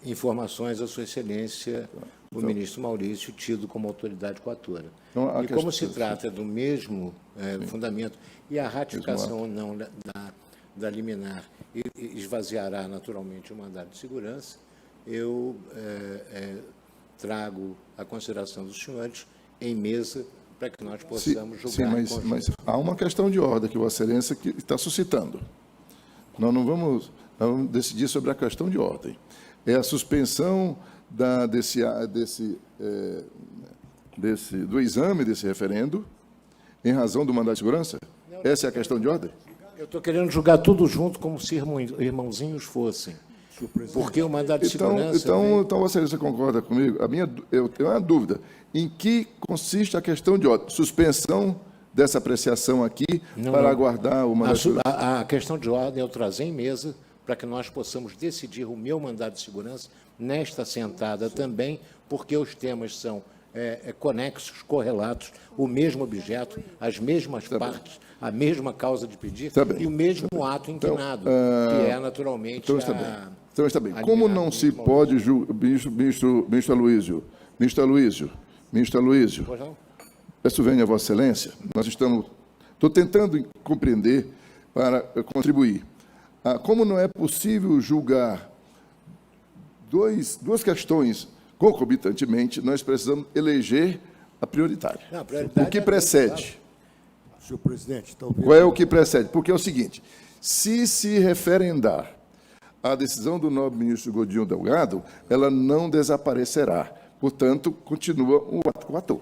informações à Sua Excelência, o ministro Maurício, tido como autoridade coatora. Então, e como se trata do mesmo fundamento, e a ratificação ou não da liminar esvaziará naturalmente o mandado de segurança, eu trago a consideração dos senhores em mesa para que nós possamos julgar. Sim, mas há uma questão de ordem que Vossa Excelência que está suscitando. Nós não vamos decidir sobre a questão de ordem. É a suspensão do exame desse referendo em razão do mandado de segurança? Essa é a questão de ordem? Eu estou querendo julgar tudo junto como se irmãozinhos fossem. Porque o mandado de segurança... Então, Vossa Excelência concorda comigo? Eu tenho uma dúvida. Em que consiste a questão de ordem? Suspensão dessa apreciação aqui para aguardar o mandado de segurança? A questão de ordem eu trazer em mesa para que nós possamos decidir o meu mandado de segurança nesta sentada também, porque os temas são conexos, correlatos, o mesmo objeto, as mesmas partes, a mesma causa de pedir e o mesmo ato inquinado, que é naturalmente Então está bem. Como não se pode julgar... Ministro Aloísio, peço venha a Vossa Excelência, estou tentando compreender para contribuir. Como não é possível julgar duas questões concomitantemente, nós precisamos eleger a prioritária. Não, a prioridade O que é precede? Senhor presidente, talvez... Qual é o que precede? Porque é o seguinte, se referendar a decisão do nobre ministro Godinho Delgado, ela não desaparecerá. Portanto, continua um ato coator.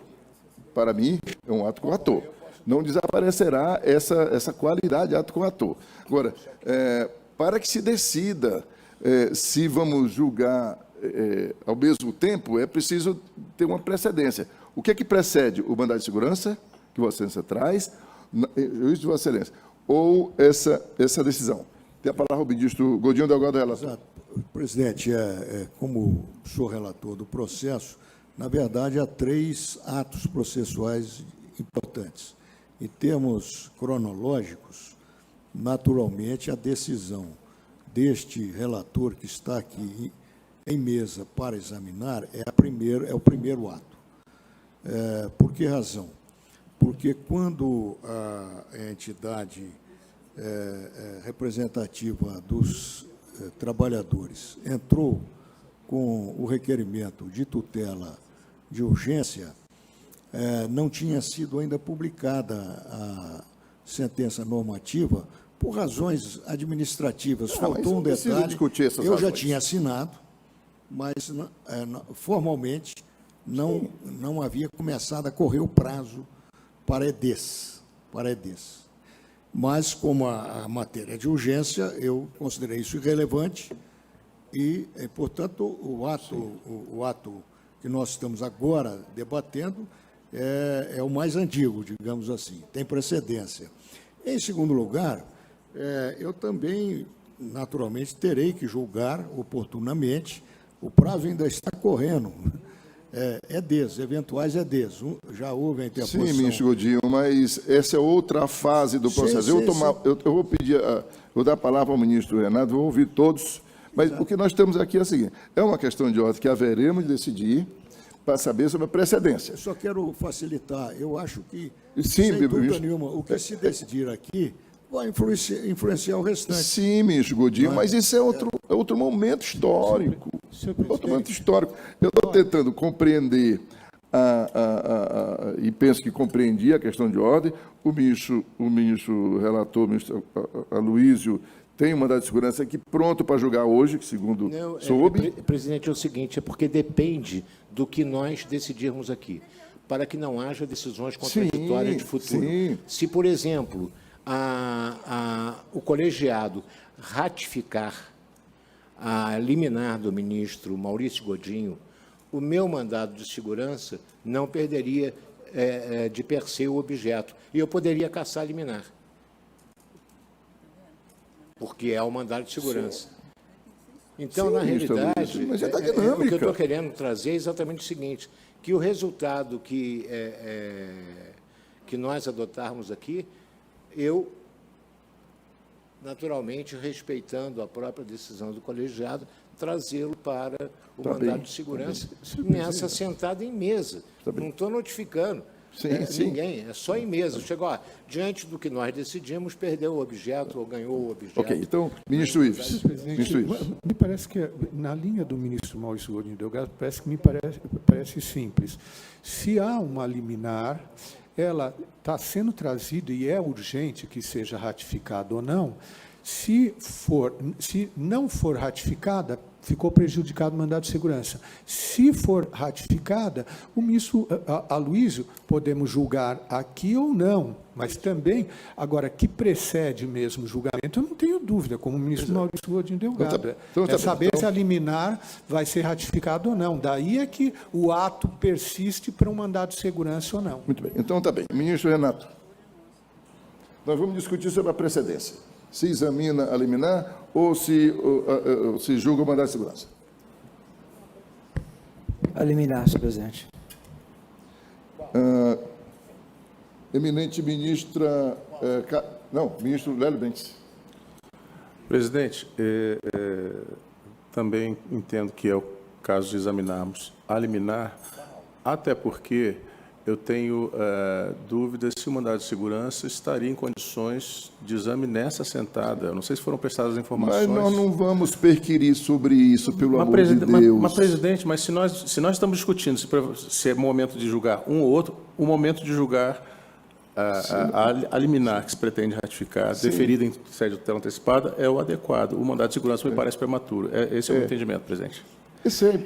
Para mim, é um ato coator. Não desaparecerá essa qualidade de ato coator. Agora, para que se decida se vamos julgar ao mesmo tempo, é preciso ter uma precedência. O que é que precede? O mandado de segurança, que Vossa Excelência traz, juiz de Vossa Excelência, ou essa decisão? Tem a palavra o ministro Godinho Delgado, relator. Exato. Presidente, como sou relator do processo, na verdade, há 3 atos processuais importantes. Em termos cronológicos, naturalmente, a decisão deste relator que está aqui em mesa para examinar é o primeiro ato. Por que razão? Porque quando a entidade representativa dos trabalhadores entrou com o requerimento de tutela de urgência, não tinha sido ainda publicada a sentença normativa por razões administrativas. Faltou um detalhe, eu já tinha assinado, mas formalmente não havia começado a correr o prazo para EDES. Mas, como a matéria é de urgência, eu considerei isso irrelevante e, portanto, o ato que nós estamos agora debatendo é o mais antigo, digamos assim, tem precedência. Em segundo lugar, eu também, naturalmente, terei que julgar oportunamente, o prazo ainda está correndo, EDES, eventuais EDES. Já houve a interposição. Sim, ministro Godinho, mas essa é outra fase do processo. Eu vou pedir, vou dar a palavra ao ministro Renato, vou ouvir todos, mas o que nós temos aqui é o seguinte, é uma questão de ordem que haveremos de decidir para saber sobre a precedência. Eu só quero facilitar, eu acho que, Sim, sem dúvida ministro. nenhuma, o que se decidir aqui vai influenciar o restante. Sim, ministro Godinho, mas isso é outro momento histórico. Outro momento histórico. Eu estou tentando compreender e penso que compreendi a questão de ordem. O ministro relator, o ministro Aloísio, tem um mandado de segurança aqui pronto para julgar hoje, que segundo soube. Presidente, é o seguinte, é porque depende do que nós decidirmos aqui, para que não haja decisões contraditórias de futuro. Sim. Se, por exemplo, o colegiado ratificar a liminar do ministro Maurício Godinho, o meu mandado de segurança não perderia de per se o objeto, e eu poderia cassar a liminar, porque é o mandado de segurança. Então, Sim, na ministro realidade, Aloísio, mas é da o que eu dinâmica. estou querendo trazer é exatamente o seguinte, que o resultado que nós adotarmos aqui, eu, naturalmente, respeitando a própria decisão do colegiado, trazê-lo para o mandado de segurança nessa sentada em mesa. Não estou notificando ninguém, é só em mesa. Chegou, diante do que nós decidimos, perdeu o objeto ou ganhou o objeto. Ok, então, ministro Ives. Presidente, me parece que, na linha do ministro Maurício Godinho Delgado, parece simples. Se há uma liminar, ela está sendo trazida e é urgente que seja ratificada ou não. Se não for ratificada, ficou prejudicado o mandado de segurança. Se for ratificada, o ministro Aloísio, podemos julgar aqui ou não, mas também, agora, que precede mesmo o julgamento, eu não tenho dúvida, como o ministro Maurício Godinho Delgado. É saber se a liminar vai ser ratificada ou não. Daí é que o ato persiste para um mandado de segurança ou não. Muito bem. Então, está bem. Ministro Renato, nós vamos discutir sobre a precedência. Se examina a liminar ou se julga o mandado de segurança? A liminar, senhor presidente. Eminente ministra... ministro Lélio Bentes. Presidente, também entendo que é o caso de examinarmos a liminar, até porque eu tenho dúvidas se o mandado de segurança estaria em condições de exame nessa sentada. Eu não sei se foram prestadas informações. Mas nós não vamos perquirir sobre isso, pelo amor de Deus. Mas, presidente, mas se nós estamos discutindo se é momento de julgar um ou outro, o momento de julgar a liminar que se pretende ratificar, deferida em sede de tutela antecipada, é o adequado. O mandado de segurança me parece prematuro. Esse é o meu entendimento, presidente.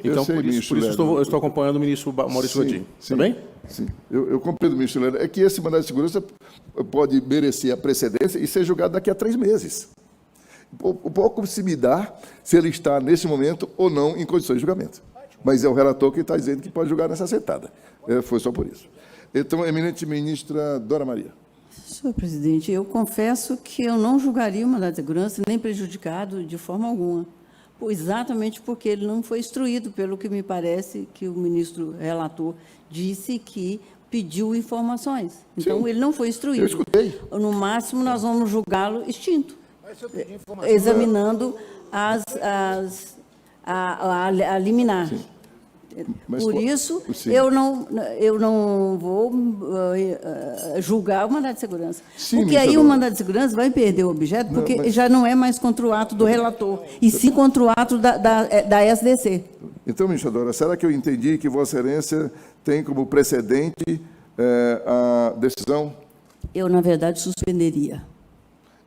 Então, por isso eu estou acompanhando o ministro Maurício Godinho. Está bem? Sim, eu compreendo, ministro Lera. É que esse mandado de segurança pode merecer a precedência e ser julgado daqui a 3 meses. Pouco se me dá se ele está, nesse momento, ou não, em condições de julgamento. Mas é o relator que está dizendo que pode julgar nessa sentada. Foi só por isso. Então, eminente ministra Dora Maria. Senhor presidente, eu confesso que eu não julgaria o mandado de segurança, nem prejudicado de forma alguma, exatamente porque ele não foi instruído, pelo que me parece que o ministro relator disse que pediu informações. Então, Sim, ele não foi instruído. eu escutei. No máximo, nós vamos julgá-lo extinto, examinando a liminar. Sim. Mas, por isso, sim. eu não vou julgar o mandado de segurança. Sim, porque aí ministra o Dora. mandado de segurança vai perder o objeto, Não, porque mas- já não é mais contra o ato do relator, e sim contra o ato da SDC. Então, ministra Dora, será que eu entendi que Vossa Excelência tem como precedente a decisão? Eu, na verdade, suspenderia.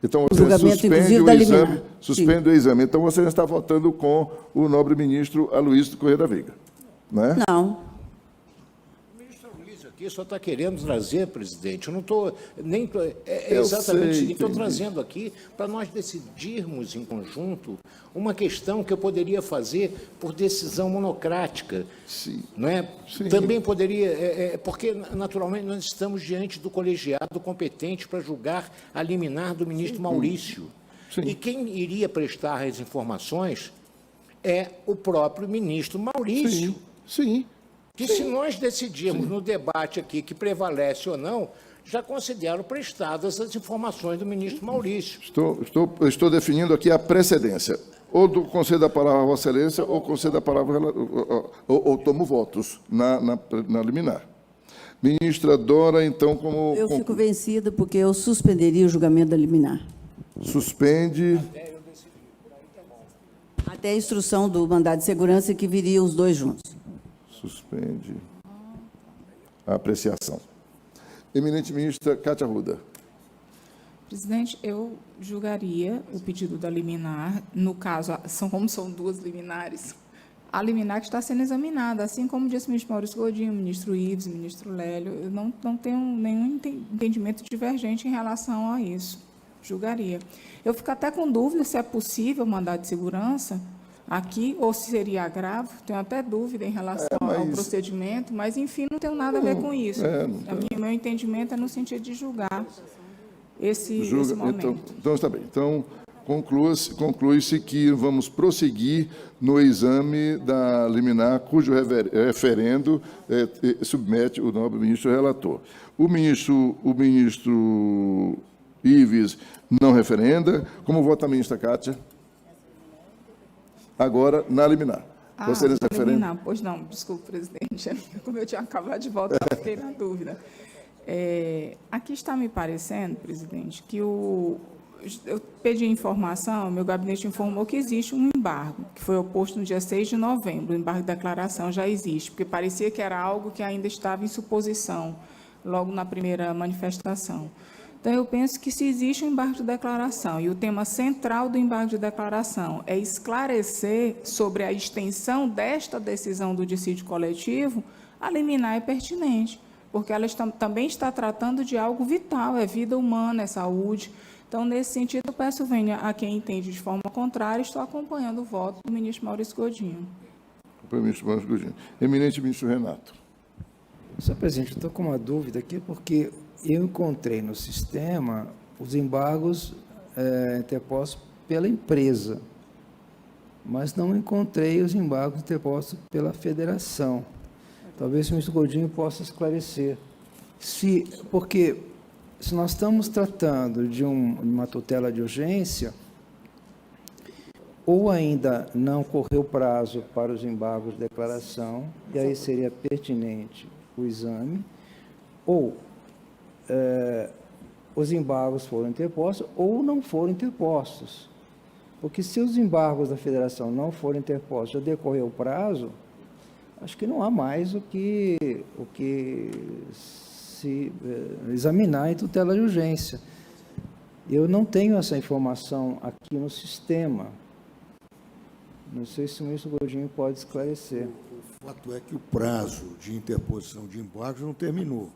Então, O você julgamento, suspende inclusive, o da exame. liminar. Suspende o exame. Então, você está votando com o nobre ministro Aloysio Corrêa da Veiga, não é? Não. Aqui só está querendo trazer, presidente. Eu não estou nem Eu exatamente sei, estou entendi. trazendo aqui para nós decidirmos em conjunto uma questão que eu poderia fazer por decisão monocrática. Sim. Não é? Sim. Também poderia, porque naturalmente nós estamos diante do colegiado competente para julgar a liminar do ministro Maurício. Sim. E quem iria prestar as informações é o próprio ministro Maurício. Sim. Que se nós decidirmos no debate aqui que prevalece ou não, já considero prestadas as informações do ministro Maurício. Estou definindo aqui a precedência. Ou concedo a palavra a Vossa Excelência, ou concedo a palavra, ou tomo votos na liminar. Ministra Dora, então, como... Eu fico vencida porque eu suspenderia o julgamento da liminar. Suspende... Até a instrução do mandado de segurança, que viria os dois juntos. Suspende a apreciação. Eminente ministra Cátia Arruda. Presidente, eu julgaria o pedido da liminar, no caso, como são 2 liminares, a liminar que está sendo examinada, assim como disse o ministro Maurício Godinho, o ministro Ives, o ministro Lélio, eu não tenho nenhum entendimento divergente em relação a isso. Julgaria. Eu fico até com dúvida se é possível mandar de segurança aqui, ou se seria agravo, tenho até dúvida em relação ao procedimento, mas, enfim, não tem nada a ver com isso. Meu entendimento é no sentido de julgar esse momento. Então, está bem. Então, conclui-se que vamos prosseguir no exame da liminar, cujo referendo submete o nobre ministro relator. O ministro Ives não referenda. Como vota a ministra Cátia? Agora, na liminar. Você liminar, pois não, desculpe, presidente. Como eu tinha acabado de votar, fiquei na dúvida. Aqui está me parecendo, presidente, que eu pedi informação, meu gabinete informou que existe um embargo, que foi oposto no dia 6 de novembro. O embargo de declaração já existe, porque parecia que era algo que ainda estava em suposição, logo na primeira manifestação. Então, eu penso que se existe um embargo de declaração, e o tema central do embargo de declaração é esclarecer sobre a extensão desta decisão do dissídio coletivo, a liminar é pertinente, porque ela também está tratando de algo vital, é vida humana, é saúde. Então, nesse sentido, eu peço venha a quem entende de forma contrária, estou acompanhando o voto do ministro Maurício Godinho. Ministro Maurício Godinho. Eminente ministro Renato. Senhor presidente, eu estou com uma dúvida aqui, porque eu encontrei no sistema os embargos interpostos pela empresa, mas não encontrei os embargos interpostos pela federação. Talvez o ministro Godinho possa esclarecer. Porque se nós estamos tratando de uma tutela de urgência, ou ainda não correu prazo para os embargos de declaração, e aí seria pertinente o exame, ou os embargos foram interpostos ou não foram interpostos. Porque se os embargos da federação não forem interpostos, já decorreu o prazo, acho que não há mais o que se examinar em tutela de urgência. Eu não tenho essa informação aqui no sistema. Não sei se o ministro Godinho pode esclarecer. O fato é que o prazo de interposição de embargos não terminou.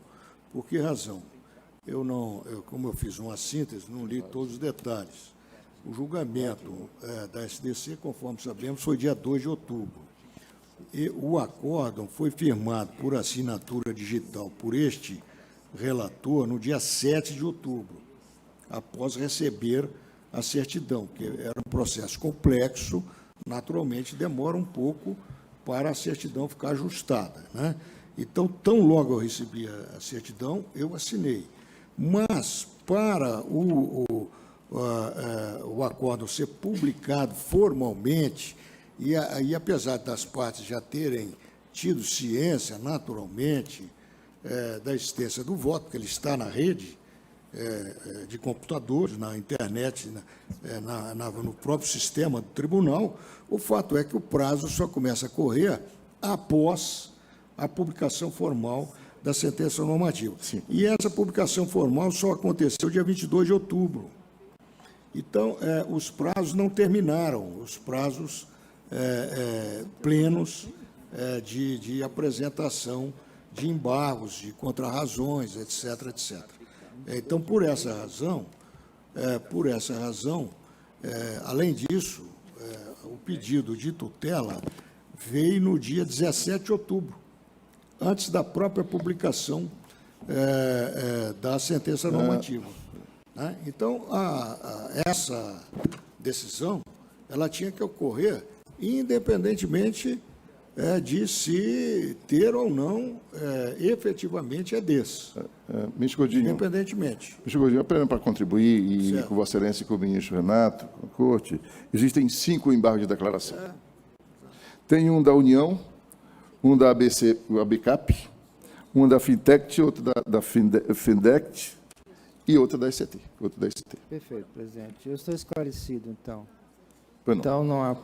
Por que razão? Como eu fiz uma síntese, não li todos os detalhes. O julgamento da SDC, conforme sabemos, foi dia 2 de outubro. E o acórdão foi firmado por assinatura digital por este relator no dia 7 de outubro, após receber a certidão, que era um processo complexo, naturalmente demora um pouco para a certidão ficar ajustada, né? Então, tão logo eu recebi a certidão, eu assinei. Mas, para o acórdão ser publicado formalmente, e apesar das partes já terem tido ciência, naturalmente, da existência do voto, porque ele está na rede de computadores, na internet, no próprio sistema do tribunal, o fato é que o prazo só começa a correr após a publicação formal da sentença normativa. Sim. E essa publicação formal só aconteceu dia 22 de outubro. Então, os prazos não terminaram, os prazos plenos de apresentação de embargos, de contrarrazões, etc., etc. Então, por essa razão, além disso, o pedido de tutela veio no dia 17 de outubro, antes da própria publicação da sentença normativa. Né? Então, essa decisão ela tinha que ocorrer independentemente de se ter ou não efetivamente desse. Ministro Godinho, independentemente. Ministro Godinho, apenas para contribuir, e com Vossa Excelência e com o ministro Renato, com a Corte, existem 5 embargos de declaração. Tem um da União, um da ABC, o ABCAP, um da Fintech, outro da Findect e outro da ICT. Perfeito, presidente. Eu estou esclarecido, então. Não. Então,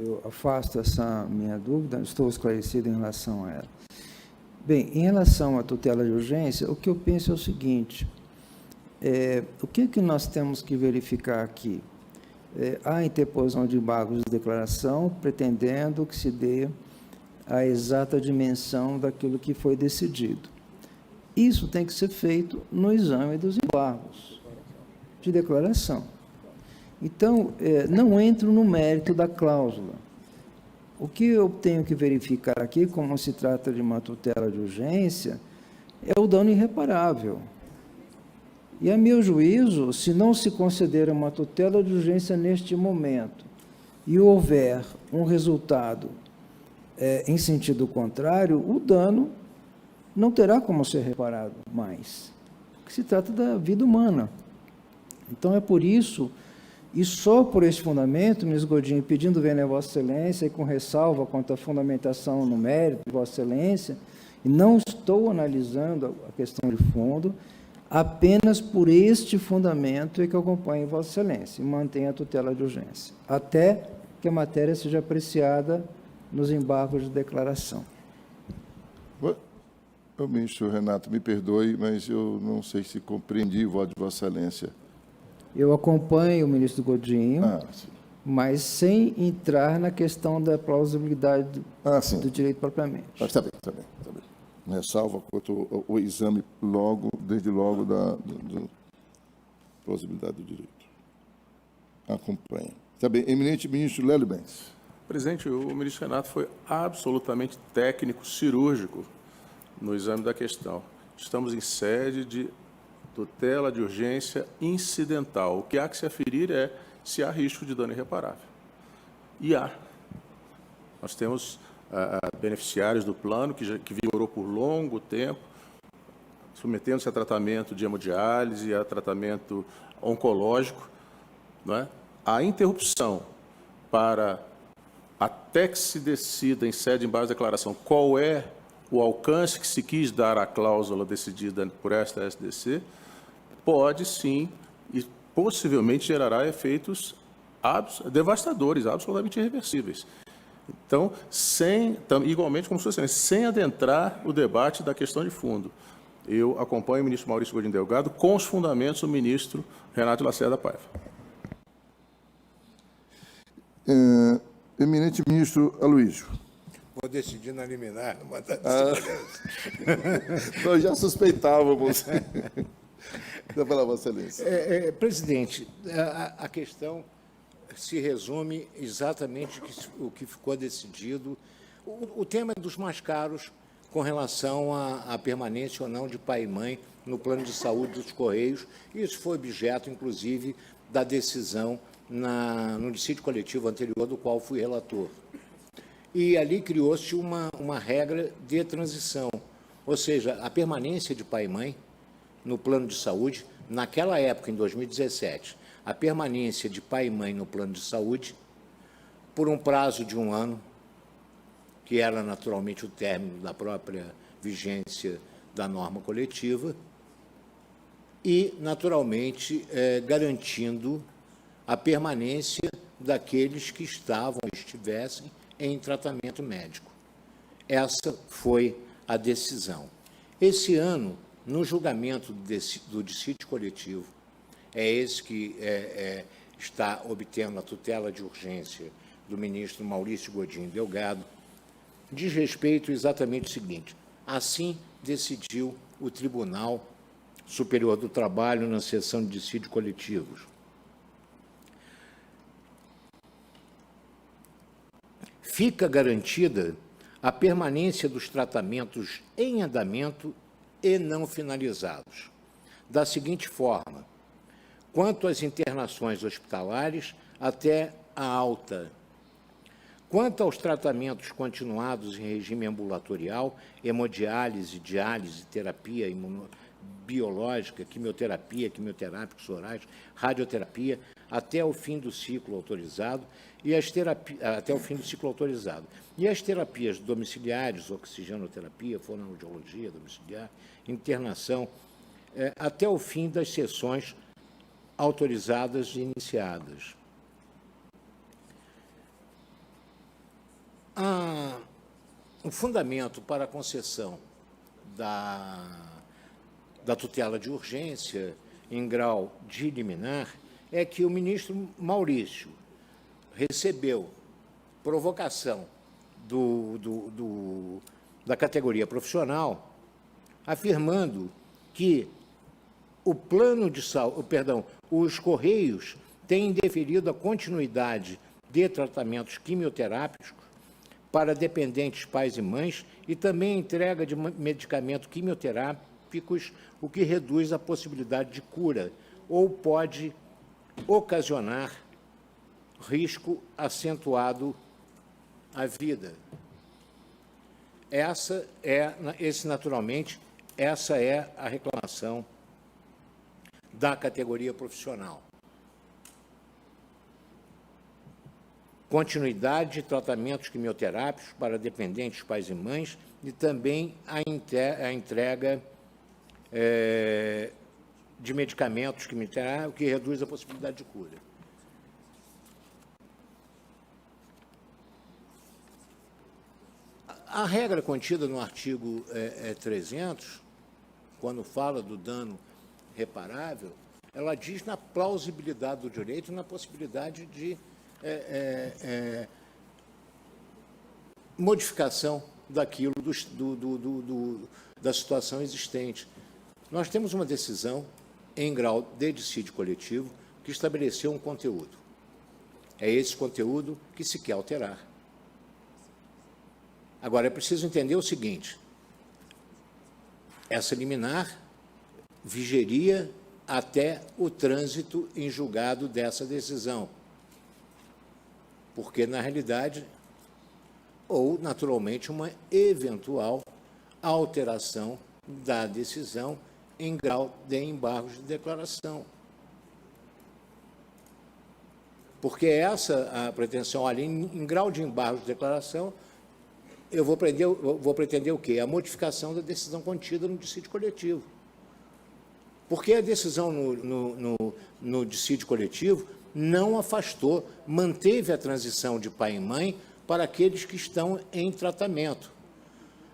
eu afasto essa minha dúvida, estou esclarecido em relação a ela. Bem, em relação à tutela de urgência, o que eu penso é o seguinte, o que nós temos que verificar aqui? A interposição de embargos de declaração, pretendendo que se dê a exata dimensão daquilo que foi decidido. Isso tem que ser feito no exame dos embargos de declaração. Então, não entro no mérito da cláusula. O que eu tenho que verificar aqui, como se trata de uma tutela de urgência, é o dano irreparável. E, a meu juízo, se não se considera uma tutela de urgência neste momento e houver um resultado em sentido contrário, o dano não terá como ser reparado mais, porque se trata da vida humana. Então, é por isso, e só por este fundamento, ministro Godinho, pedindo vênia a Vossa Excelência e com ressalva quanto à fundamentação no mérito de Vossa Excelência, e não estou analisando a questão de fundo, apenas por este fundamento é que eu acompanho Vossa Excelência e mantenho a tutela de urgência, até que a matéria seja apreciada nos embargos de declaração. O ministro Renato, me perdoe, mas eu não sei se compreendi o voto de Vossa Excelência. Eu acompanho o ministro Godinho, mas sem entrar na questão da plausibilidade do direito propriamente. Está bem. Ressalva quanto ao exame desde logo da plausibilidade do direito. Acompanho. Está bem. Eminente ministro Lélio Bens. Presidente, o ministro Renato foi absolutamente técnico, cirúrgico no exame da questão. Estamos em sede de tutela de urgência incidental. O que há que se aferir é se há risco de dano irreparável. E há. Nós temos beneficiários do plano que vigorou por longo tempo, submetendo-se a tratamento de hemodiálise, a tratamento oncológico. Não é? A interrupção para até que se decida em sede de embargo de declaração qual é o alcance que se quis dar à cláusula decidida por esta SDC pode sim e possivelmente gerará efeitos devastadores, absolutamente irreversíveis. Então, igualmente como socialista, sem adentrar o debate da questão de fundo, eu acompanho o ministro Maurício Godinho Delgado com os fundamentos do ministro Renato Lacerda Paiva. Eminente ministro Aloysio. Vou decidir na liminar, no mandato de Nós já suspeitávamos. Dá para Vossa Excelência. Presidente, a questão se resume exatamente o que ficou decidido. O tema é dos mais caros com relação à permanência ou não de pai e mãe no plano de saúde dos Correios. Isso foi objeto, inclusive, da decisão no dissídio coletivo anterior, do qual fui relator. E ali criou-se uma regra de transição, ou seja, a permanência de pai e mãe no plano de saúde, naquela época, em 2017, a permanência de pai e mãe no plano de saúde, por um prazo de 1 ano, que era naturalmente o término da própria vigência da norma coletiva, e, naturalmente, garantindo a permanência daqueles que estivessem em tratamento médico. Essa foi a decisão. Esse ano, no julgamento do dissídio coletivo, é esse que está obtendo a tutela de urgência do ministro Maurício Godinho Delgado, diz respeito exatamente ao seguinte: assim decidiu o Tribunal Superior do Trabalho na sessão de dissídio coletivos. Fica garantida a permanência dos tratamentos em andamento e não finalizados, da seguinte forma: quanto às internações hospitalares até a alta, quanto aos tratamentos continuados em regime ambulatorial, hemodiálise, diálise, terapia biológica, quimioterapia, quimioterápicos orais, radioterapia, até o fim do ciclo autorizado, e até o fim do ciclo autorizado. E as terapias domiciliares, oxigenoterapia, fonoaudiologia domiciliar, internação, até o fim das sessões autorizadas e iniciadas. O fundamento para a concessão da tutela de urgência em grau de liminar é que o ministro Maurício recebeu provocação da categoria profissional, afirmando que o plano de saúde, os Correios têm deferido a continuidade de tratamentos quimioterápicos para dependentes pais e mães e também a entrega de medicamentos quimioterápicos, o que reduz a possibilidade de cura ou pode ocasionar risco acentuado à vida. Naturalmente, essa é a reclamação da categoria profissional. Continuidade de tratamentos quimioterápicos para dependentes pais e mães e também a entrega de medicamentos quimioterápicos, que reduz a possibilidade de cura. A regra contida no artigo 300, quando fala do dano reparável, ela diz na plausibilidade do direito e na possibilidade de modificação daquilo, da situação existente. Nós temos uma decisão em grau de dissídio coletivo que estabeleceu um conteúdo. É esse conteúdo que se quer alterar. Agora, é preciso entender o seguinte: essa liminar vigeria até o trânsito em julgado dessa decisão, porque, na realidade, ou, naturalmente, uma eventual alteração da decisão em grau de embargos de declaração. Porque essa a pretensão ali, em grau de embargos de declaração, eu vou pretender o quê? A modificação da decisão contida no dissídio coletivo. Porque a decisão no dissídio coletivo não afastou, manteve a transição de pai e mãe para aqueles que estão em tratamento.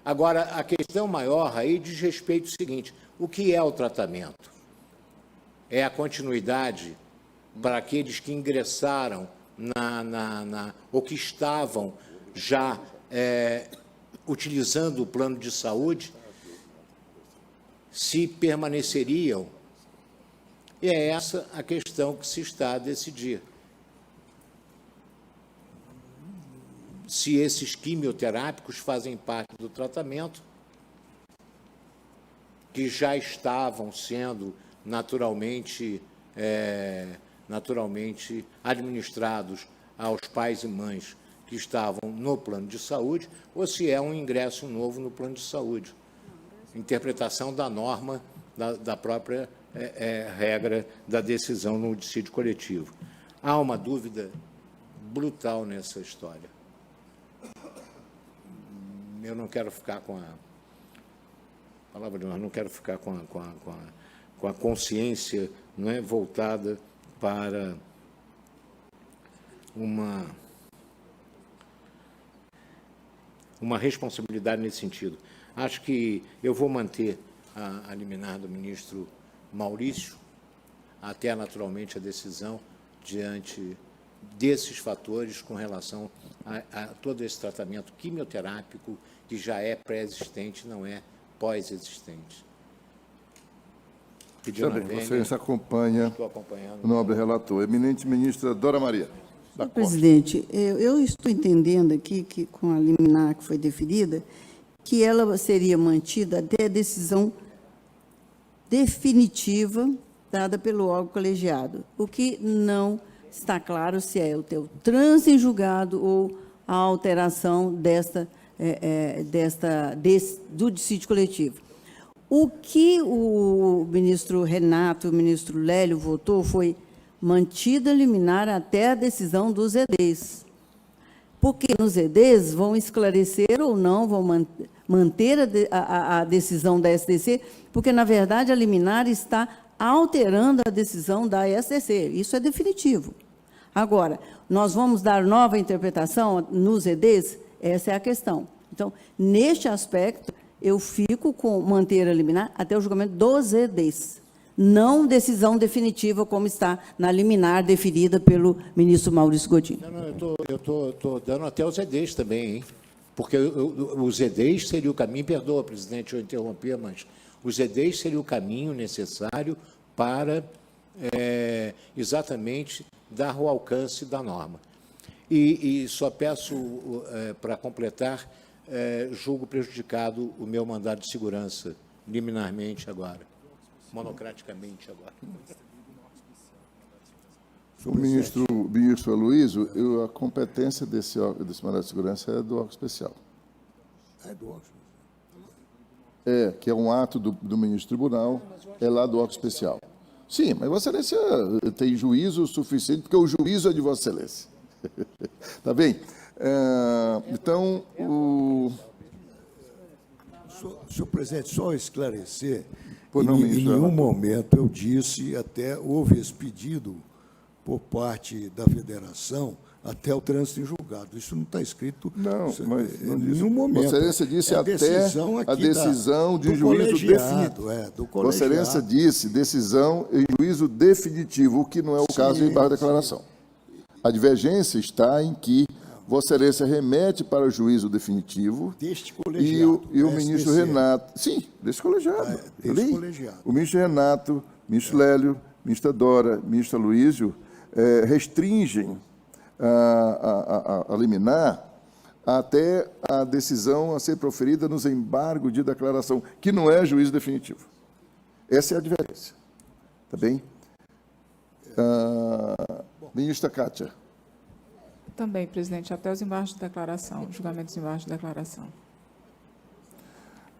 Agora, a questão maior aí diz respeito ao seguinte: o que é o tratamento? É a continuidade para aqueles que ingressaram ou que estavam já utilizando o plano de saúde, se permaneceriam. E é essa a questão que se está a decidir. Se esses quimioterápicos fazem parte do tratamento, que já estavam sendo naturalmente administrados aos pais e mães que estavam no plano de saúde, ou se é um ingresso novo no plano de saúde. Interpretação da norma, da própria regra da decisão no dissídio coletivo. Há uma dúvida brutal nessa história. Eu não quero ficar com a palavra de honra, não quero ficar com a consciência, não é, voltada para uma responsabilidade nesse sentido. Acho que eu vou manter a liminar do ministro Maurício, até naturalmente a decisão diante desses fatores com relação a todo esse tratamento quimioterápico que já é pré-existente, não é pós-existente. Você acompanha estou acompanhando o nobre relator. Eminente ministra Dora Maria. Senhor presidente, eu estou entendendo aqui que, com a liminar que foi deferida, que ela seria mantida até a decisão definitiva dada pelo órgão colegiado, o que não está claro se é o trânsito em julgado ou a alteração do dissídio coletivo. O que o ministro Renato e o ministro Lélio votou foi mantida liminar até a decisão dos EDs. Porque nos EDs vão esclarecer ou não, vão manter a decisão da SDC, porque, na verdade, a liminar está alterando a decisão da SDC. Isso é definitivo. Agora, nós vamos dar nova interpretação nos EDs? Essa é a questão. Então, neste aspecto, eu fico com manter a liminar até o julgamento dos EDs, não decisão definitiva, como está na liminar deferida pelo ministro Maurício Godinho. Não, eu estou dando até os EDs também, hein? Porque os EDs seria o caminho, perdoa, presidente, eu interromper, mas os EDs seria o caminho necessário para exatamente dar o alcance da norma. E só peço, para completar, julgo prejudicado o meu mandado de segurança, liminarmente agora, monocraticamente agora. O ministro Aloysio, a competência desse mandado de segurança é do órgão especial. É do órgão. Que é um ato do ministro tribunal, é lá do órgão especial. Sim, mas Vossa Excelência tem juízo suficiente, porque o juízo é de Vossa Excelência. Tá bem? Então, Senhor presidente, só esclarecer, não, em nenhum momento eu disse, até houve esse pedido por parte da federação, até o trânsito em julgado. Isso não está escrito em nenhum momento. Vossa Excelência disse até a decisão de juízo definitivo. Vossa Excelência disse decisão em juízo definitivo, o que não é o caso em embargo de declaração. A divergência está em que Vossa Excelência remete para o juízo definitivo deste colegiado, e o ministro Renato... Sim, deste colegiado. O ministro Renato, ministro Lélio, ministra Dora, ministro Aloysio restringem a liminar até a decisão a ser proferida nos embargos de declaração, que não é juízo definitivo. Essa é a divergência. Tá bem? Ministra Kátia. Também, presidente, até os embargos de declaração, julgamentos de embargos de declaração.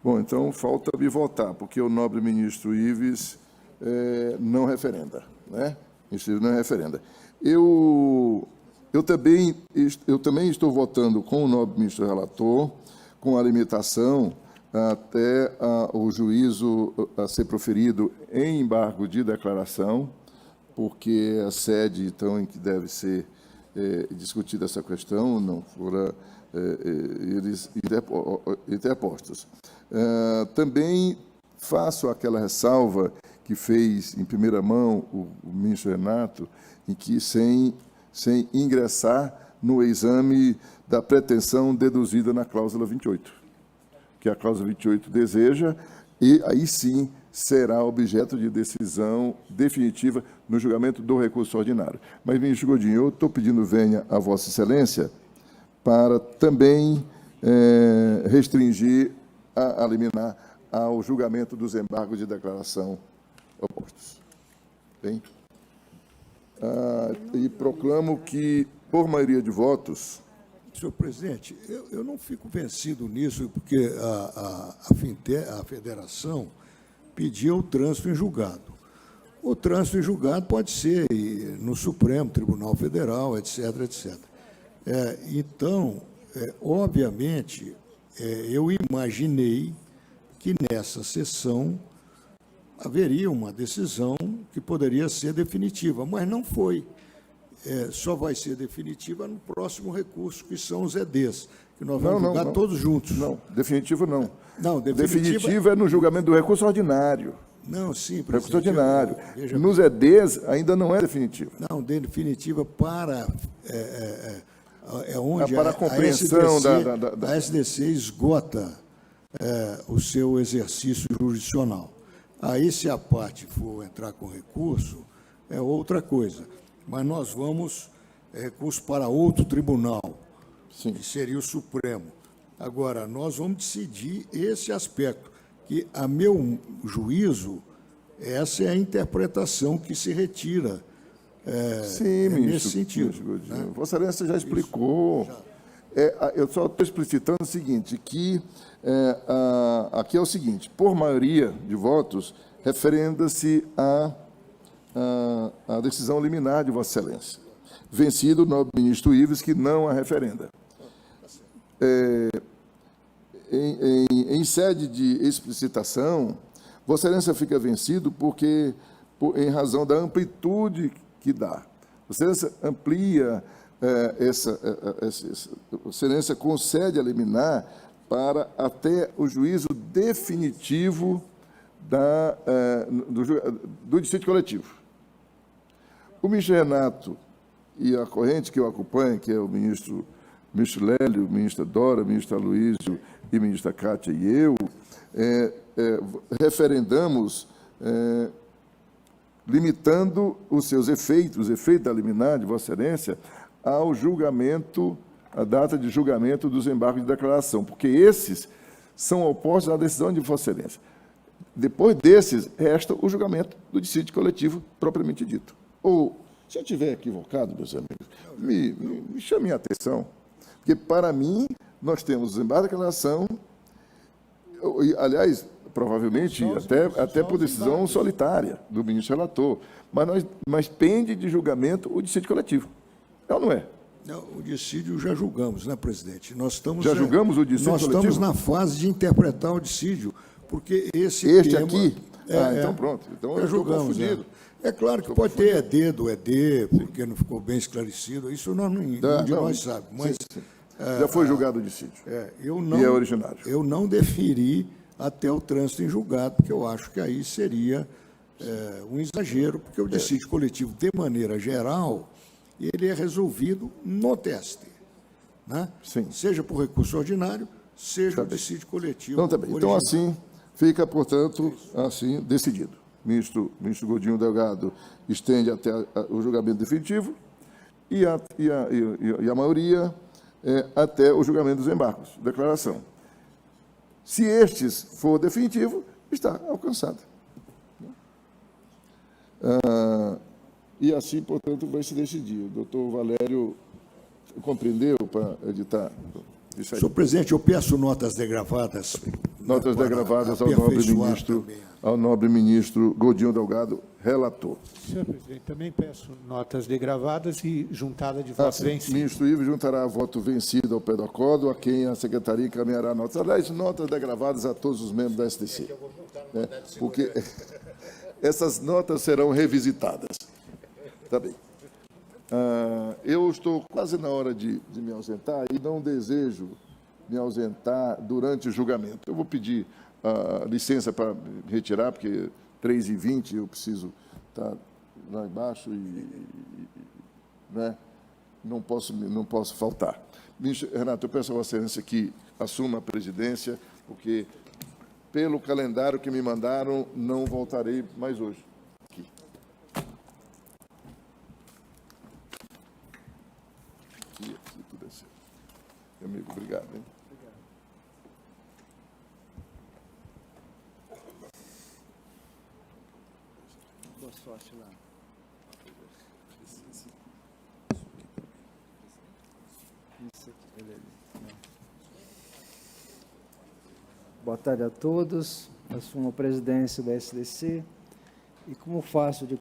Bom, então falta me votar, porque o nobre ministro Ives não referenda, né? Ministro Ives não referenda. Eu também estou votando com o nobre ministro relator, com a limitação até o juízo a ser proferido em embargo de declaração, porque a sede, então, em que deve ser discutida essa questão não fora eles interpostos. Também faço aquela ressalva que fez em primeira mão o ministro Renato, em que sem ingressar no exame da pretensão deduzida na cláusula 28, que a cláusula 28 deseja, e aí sim será objeto de decisão definitiva no julgamento do recurso ordinário. Mas, ministro Godinho, eu estou pedindo venha a Vossa Excelência para também restringir a liminar ao julgamento dos embargos de declaração opostos. Bem? E proclamo que, por maioria de votos... Senhor presidente, eu não fico vencido nisso, porque a federação pediu o trânsito em julgado. O trânsito em julgado pode ser no Supremo Tribunal Federal, etc., etc. Então, obviamente, eu imaginei que nessa sessão haveria uma decisão que poderia ser definitiva, mas não foi. Só vai ser definitiva no próximo recurso, que são os EDs, que nós vamos julgar todos juntos. Não, definitivo não. Não, definitivo é no julgamento do recurso ordinário. Não, sim, presidente. Recurso ordinário. Nos EDs ainda não é definitivo. Não, definitiva para... onde para a compreensão a SDC esgota o seu exercício jurisdicional. Aí, se a parte for entrar com recurso, é outra coisa. Mas nós vamos recurso para outro tribunal, sim, que seria o Supremo. Agora, nós vamos decidir esse aspecto, que, a meu juízo, essa é a interpretação que se retira sim, ministro, nesse sentido. Ministro, né? Vossa Excelência já explicou. Eu só estou explicitando o seguinte, que aqui é o seguinte, por maioria de votos, referenda-se a decisão liminar de Vossa Excelência. Vencido o nobre ministro Ives, que não a referenda. Em sede de explicitação, Vossa Excelência fica vencido porque, em razão da amplitude que dá. Vossa Excelência amplia Vossa Excelência concede a liminar para até o juízo definitivo do dissídio coletivo. O ministro Renato e a corrente que eu acompanho, que é o ministro Lélio, o ministro Dora, o ministro Aloysio e a ministra Cátia e eu, referendamos limitando os seus efeitos, os efeitos da liminar de Vossa Excelência, ao julgamento, a data de julgamento dos embargos de declaração, porque esses são opostos à decisão de Vossa Excelência. Depois desses, resta o julgamento do dissídio coletivo propriamente dito. Ou, se eu estiver equivocado, meus amigos, me chamem a atenção, porque, para mim, nós temos os embargos de declaração, aliás, provavelmente, até por decisão solitária do ministro relator, mas pende de julgamento o dissídio coletivo. É ou não é? Não, o dissídio já julgamos, né, presidente? Nós estamos, já julgamos o dissídio coletivo? Nós estamos na fase de interpretar o dissídio, porque este tema, aqui? Então pronto. Então eu estou confundido. É claro que pode ter ED do ED, porque não ficou bem esclarecido. Isso nenhum de nós sabe. Mas, sim. Já foi julgado o dissídio. E é originário. Eu não deferi até o trânsito em julgado, porque eu acho que aí seria um exagero, porque o dissídio coletivo, de maneira geral, ele é resolvido no TST. Né? Sim. Seja por recurso ordinário, seja o dissídio coletivo. Então, assim, fica, portanto, assim, decidido. Ministro Godinho Delgado estende até o julgamento definitivo e a maioria até o julgamento dos embargos, declaração. Se estes for definitivo, está alcançado. E assim, portanto, vai se decidir. O doutor Valério compreendeu para editar isso aí? Senhor presidente, eu peço notas degravadas Notas para degravadas aperfeiçoar também ao nobre ministro Godinho Delgado, relator. Senhor presidente, também peço notas degravadas e juntada de votos O vencidos. ministro Ivo juntará voto vencido ao pé do acordo, a quem a secretaria encaminhará notas. Aliás, notas degravadas a todos os membros da SDC. Né? Porque essas notas serão revisitadas. Tá bem. Eu estou quase na hora de me ausentar e não desejo me ausentar durante o julgamento. Eu vou pedir licença para me retirar, porque 3h20 eu preciso estar lá embaixo né, não posso faltar. Ministro Renato, eu peço a Vossa Excelência que assuma a presidência, porque, pelo calendário que me mandaram, não voltarei mais hoje. Aqui. Aqui, tudo é certo. Meu amigo, obrigado. Hein? Boa sorte lá. Isso aqui, beleza. Boa tarde a todos. Assumo a presidência da SDC e, como faço de